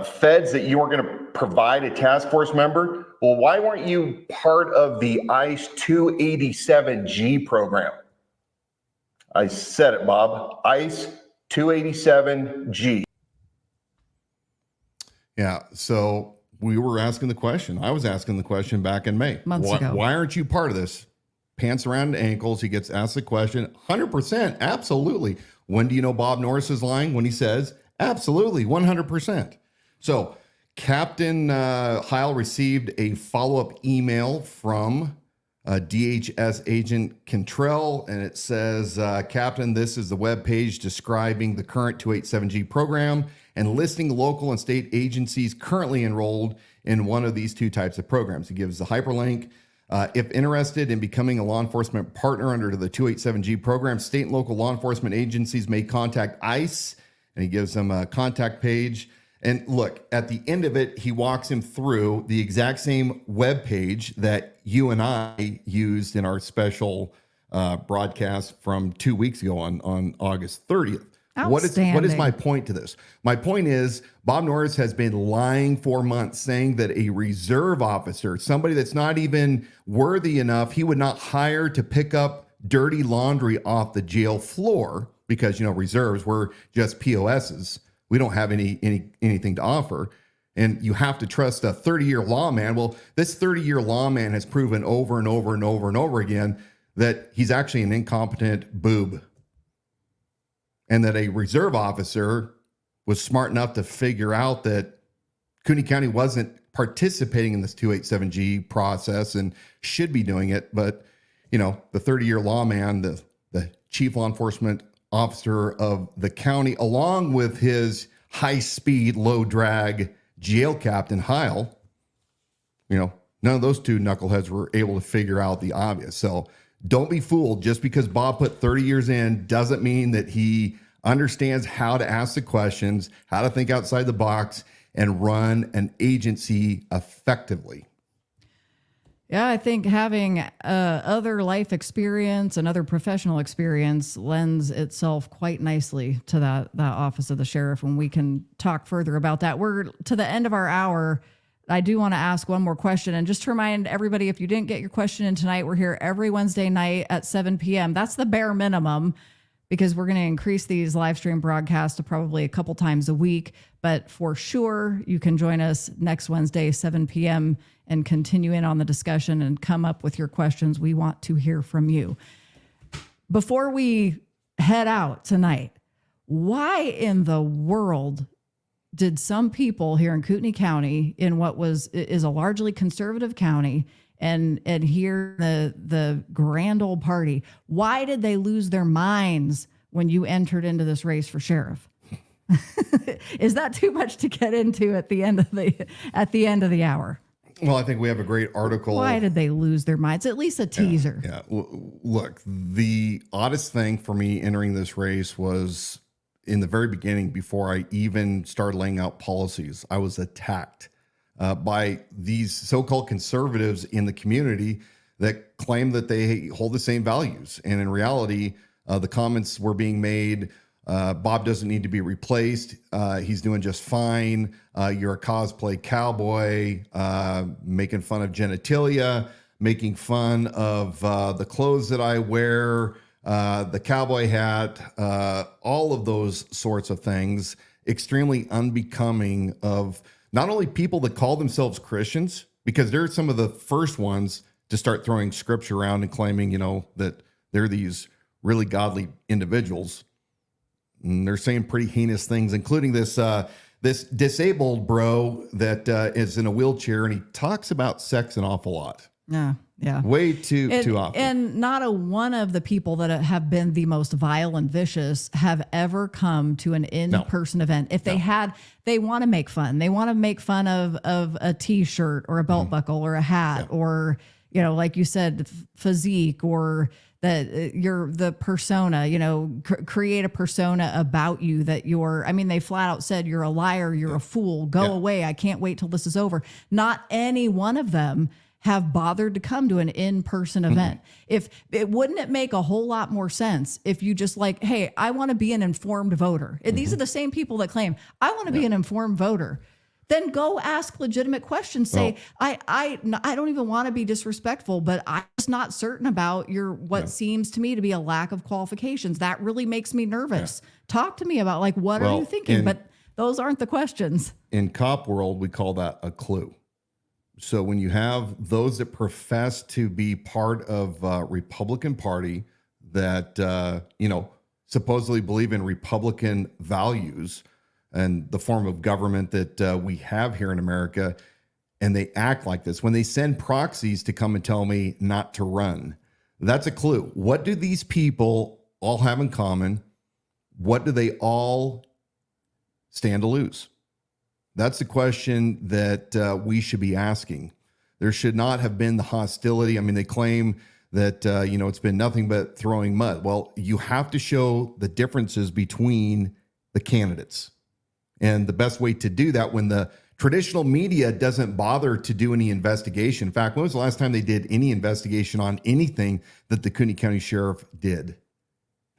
feds that you weren't going to provide a task force member, well, why weren't you part of the ICE 287G program? I said it, Bob. ICE 287G. Yeah, so we were asking the question. I was asking the question back in May. Months ago. Why aren't you part of this? Pants around ankles. He gets asked the question. 100%. Absolutely. When do you know Bob Norris is lying? When he says, absolutely, 100%. So Captain Heil received a follow-up email from DHS agent Cantrell, and it says, Captain, this is the webpage describing the current 287G program and listing local and state agencies currently enrolled in one of these two types of programs. He gives the hyperlink. If interested in becoming a law enforcement partner under the 287G program, state and local law enforcement agencies may contact ICE, and he gives them a contact page. And look, at the end of it, he walks him through the exact same web page that you and I used in our special broadcast from 2 weeks ago on August 30th. What is my point to this? My point is Bob Norris has been lying for months, saying that a reserve officer, somebody that's not even worthy enough, he would not hire to pick up dirty laundry off the jail floor because, reserves were just POSs. We don't have anything to offer. And you have to trust a 30-year lawman. Well, this 30-year lawman has proven over and over and over and over again that he's actually an incompetent boob. And that a reserve officer was smart enough to figure out that Kootenai County wasn't participating in this 287G process and should be doing it. But, the 30-year lawman, the chief law enforcement officer of the county, along with his high-speed, low-drag jail captain, Heil, none of those two knuckleheads were able to figure out the obvious. So don't be fooled. Just because Bob put 30 years in doesn't mean that he understands how to ask the questions, how to think outside the box, and run an agency effectively. Yeah, I think having other life experience and other professional experience lends itself quite nicely to that office of the sheriff, and we can talk further about that. We're to the end of our hour. I do want to ask one more question. And just to remind everybody, if you didn't get your question in tonight, we're here every Wednesday night at 7 p.m. That's the bare minimum. because we're going to increase these live stream broadcasts to probably a couple times a week. But for sure, you can join us next Wednesday, 7 p.m., and continue in on the discussion and come up with your questions. We want to hear from you. Before we head out tonight, why in the world did some people here in Kootenai County, in what is a largely conservative county, and here the grand old party, why did they lose their minds when you entered into this race for sheriff? Is that too much to get into at the end of the hour? Well, I think we have a great article. Why did they lose their minds? At least a teaser. Yeah. Look, the oddest thing for me entering this race was in the very beginning, before I even started laying out policies, I was attacked by these so-called conservatives in the community that claim that they hold the same values. And in reality, the comments were being made, Bob doesn't need to be replaced. He's doing just fine. You're a cosplay cowboy, making fun of genitalia, making fun of the clothes that I wear, the cowboy hat, all of those sorts of things, extremely unbecoming of not only people that call themselves Christians, because they're some of the first ones to start throwing scripture around and claiming, that they're these really godly individuals. And they're saying pretty heinous things, including this disabled bro that is in a wheelchair, and he talks about sex an awful lot. Yeah. Way too often. And not a one of the people that have been the most vile and vicious have ever come to an in-person event. If they had, they want to make fun. They want to make fun of a t-shirt or a belt buckle or a hat or, like you said, physique, or that you're the persona, create a persona about you that they flat out said you're a liar, you're a fool, go away. I can't wait till this is over. Not any one of them have bothered to come to an in-person event. If it wouldn't it make a whole lot more sense if you just hey, I want to be an informed voter. These are the same people that claim I want to be an informed voter. Then go ask legitimate questions. Say, I don't even want to be disrespectful, but I'm just not certain about what seems to me to be a lack of qualifications. That really makes me nervous. Talk to me about what are you thinking? But those aren't the questions. In cop world, we call that a clue. So when you have those that profess to be part of Republican Party that, supposedly believe in Republican values and the form of government that we have here in America, and they act like this, when they send proxies to come and tell me not to run, that's a clue. What do these people all have in common? What do they all stand to lose? That's the question that we should be asking. There should not have been the hostility. They claim that, it's been nothing but throwing mud. Well, you have to show the differences between the candidates. And the best way to do that, when the traditional media doesn't bother to do any investigation. In fact, when was the last time they did any investigation on anything that the Kootenai County Sheriff did?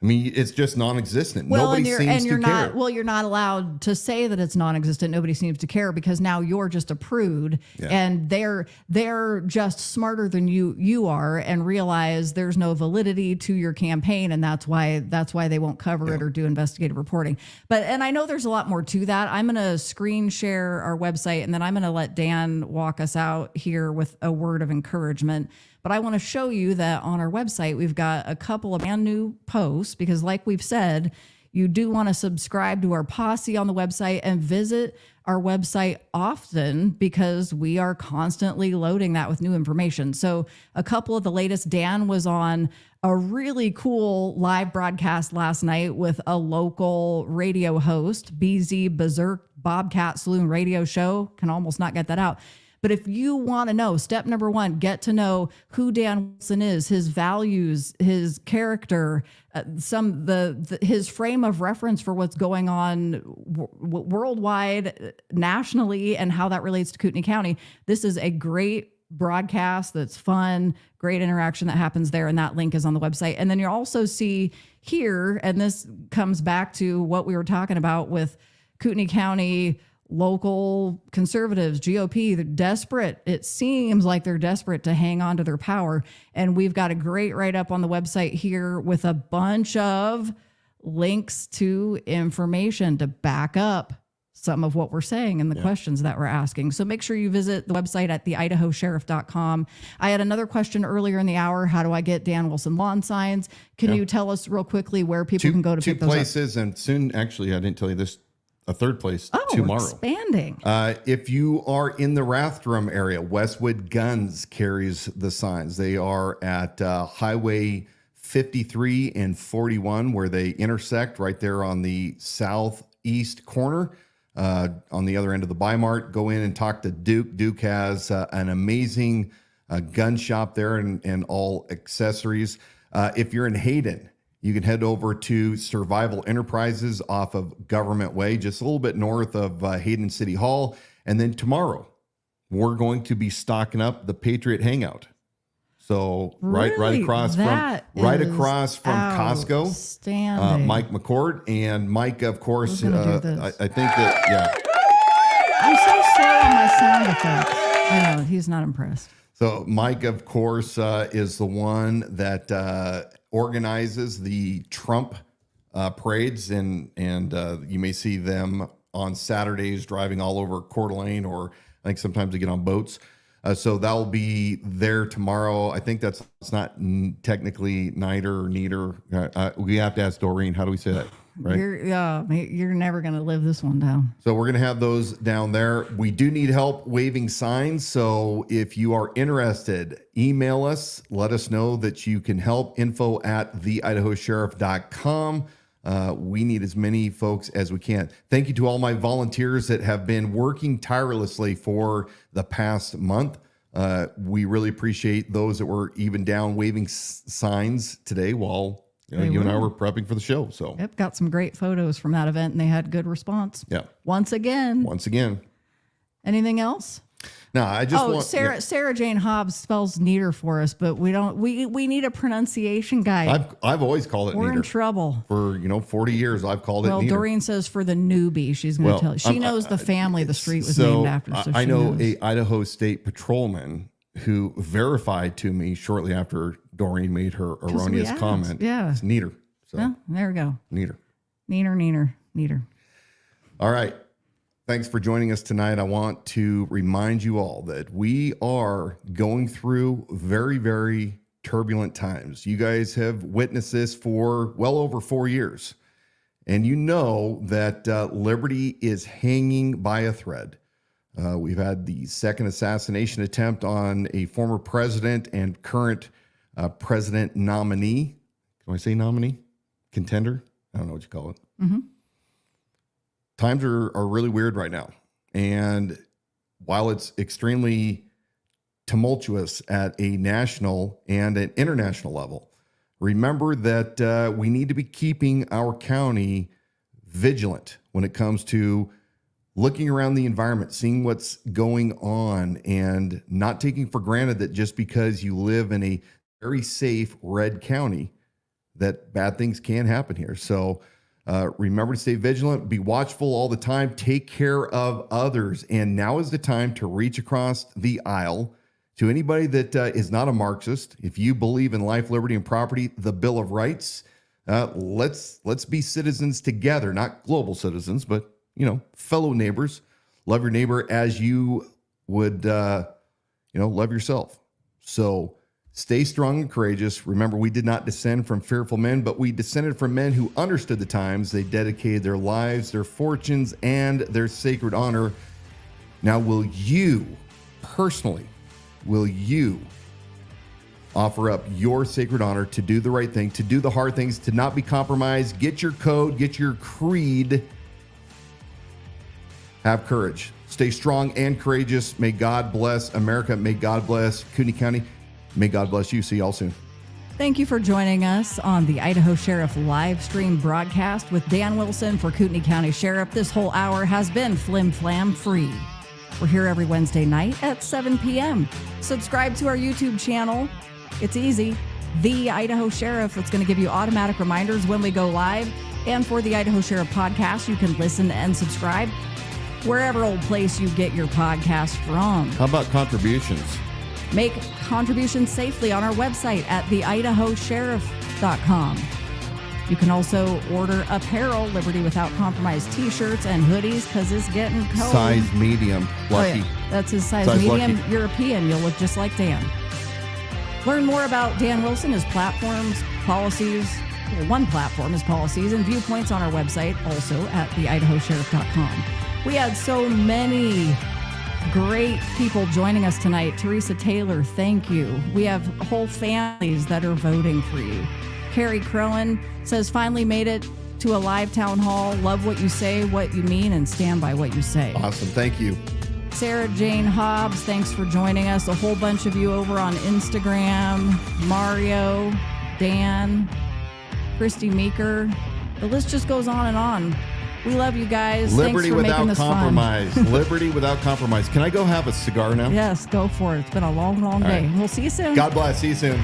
It's just non-existent. Nobody seems to care. Well, you're not allowed to say that it's non-existent. Nobody seems to care, because now you're just a prude, and they're just smarter than you are, and realize there's no validity to your campaign, and that's why they won't cover it or do investigative reporting. And I know there's a lot more to that. I'm going to screen share our website, and then I'm going to let Dan walk us out here with a word of encouragement. But I want to show you that on our website, we've got a couple of brand new posts, because like we've said, you do want to subscribe to our posse on the website and visit our website often, because we are constantly loading that with new information. So a couple of the latest, Dan was on a really cool live broadcast last night with a local radio host, BZ Berserk Bobcat Saloon Radio Show. Can almost not get that out. But if you want to know, step number one, get to know who Dan Wilson is, his values, his character, his frame of reference for what's going on worldwide, nationally, and how that relates to Kootenai County. This is a great broadcast that's fun, great interaction that happens there, and that link is on the website. And then you'll also see here, and this comes back to what we were talking about with Kootenai County local conservatives, GOP, they're desperate. It seems like they're desperate to hang on to their power. And we've got a great write-up on the website here with a bunch of links to information to back up some of what we're saying and the questions that we're asking. So make sure you visit the website at theidahosheriff.com. I had another question earlier in the hour. How do I get Dan Wilson lawn signs? Can you tell us real quickly where people can go to pick those up? 2 places, and soon, actually, I didn't tell you this, a third place tomorrow. Expanding. If you are in the Rathdrum area, Westwood Guns carries the signs. They are at Highway 53 and 41, where they intersect right there on the southeast corner. On the other end of the Bi-Mart, go in and talk to Duke. Duke has an amazing gun shop there and all accessories. If you're in Hayden, you can head over to Survival Enterprises off of Government Way, just a little bit north of Hayden City Hall. And then tomorrow, we're going to be stocking up the Patriot Hangout. So right across from Costco, Mike McCord and Mike, of course. I think that I'm so slow on my sound effects. I know he's not impressed. So Mike, of course, is the one that organizes the Trump parades, and you may see them on Saturdays driving all over Coeur d'Alene, or I think sometimes they get on boats. So that'll be there tomorrow. I think it's not technically Niter or Neater. We have to ask Doreen. How do we say that? Right? You're never going to live this one down. So we're going to have those down there. We do need help waving signs. So if you are interested, email us. Let us know that you can help. info@theidahosheriff.com. We need as many folks as we can. Thank you to all my volunteers that have been working tirelessly for the past month. We really appreciate those that were even down waving signs today while you and I were prepping for the show. So got some great photos from that event, and they had good response. Yeah. Once again. Anything else? No, I just want Sarah Jane Hobbs spells Neater for us, but we don't. We need a pronunciation guide. I've always called it. We're Neater. in trouble For 40 years. I've called it. Neater. Doreen says for the newbie, she's going to tell you. She knows the family the street was named after. So I know a Idaho State patrolman who verified to me shortly after Doreen made her erroneous comment. Yeah, it's Neater. So there we go. Neater. All right. Thanks for joining us tonight. I want to remind you all that we are going through very, very turbulent times. You guys have witnessed this for well over 4 years. And you know that liberty is hanging by a thread. We've had the second assassination attempt on a former president and current president nominee. Can I say nominee? Contender? I don't know what you call it. Mm-hmm. Times are really weird right now. And while it's extremely tumultuous at a national and an international level, remember that we need to be keeping our county vigilant when it comes to looking around the environment, seeing what's going on, and not taking for granted that just because you live in a very safe red county, that bad things can happen here. So remember to stay vigilant, be watchful all the time, take care of others. And now is the time to reach across the aisle to anybody that is not a Marxist. If you believe in life, liberty, and property, the Bill of Rights, let's be citizens together, not global citizens, but fellow neighbors. Love your neighbor as you would, love yourself. So stay strong and courageous. Remember, we did not descend from fearful men, but we descended from men who understood the times. They dedicated their lives, their fortunes, and their sacred honor. Now, will you personally, offer up your sacred honor to do the right thing, to do the hard things, to not be compromised? Get your code, get your creed. Have courage. Stay strong and courageous. May God bless America. May God bless Kootenai County. May God bless you. See y'all soon. Thank you for joining us on the Idaho Sheriff live stream broadcast with Dan Wilson for Kootenai County Sheriff. This whole hour has been flim flam free. We're here every Wednesday night at 7 p.m. Subscribe to our YouTube channel. It's easy. The Idaho Sheriff. It's going to give you automatic reminders when we go live. And for the Idaho Sheriff podcast, you can listen and subscribe wherever old place you get your podcast from. How about contributions? Make contributions safely on our website at theidahosheriff.com. You can also order apparel, Liberty Without Compromise t-shirts and hoodies, because it's getting cold. Size medium, Lucky. Oh, yeah. That's his size medium, Lucky. European. You'll look just like Dan. Learn more about Dan Wilson, his platforms, policies. Well, one platform, his policies, and viewpoints on our website, also at theidahosheriff.com. We had so many great people joining us tonight. Teresa Taylor, thank you. We have whole families that are voting for you. Carrie Crowan says, finally made it to a live town hall. Love what you say, what you mean, and stand by what you say. Awesome. Thank you. Sarah Jane Hobbs, thanks for joining us. A whole bunch of you over on Instagram. Mario, Dan, Christy Meeker. The list just goes on and on. We love you guys. Liberty Thanks for making without this compromise. fun. Liberty without compromise. Can I go have a cigar now? Yes, go for it. It's been a long, long All day. right. We'll see you soon. God bless. See you soon.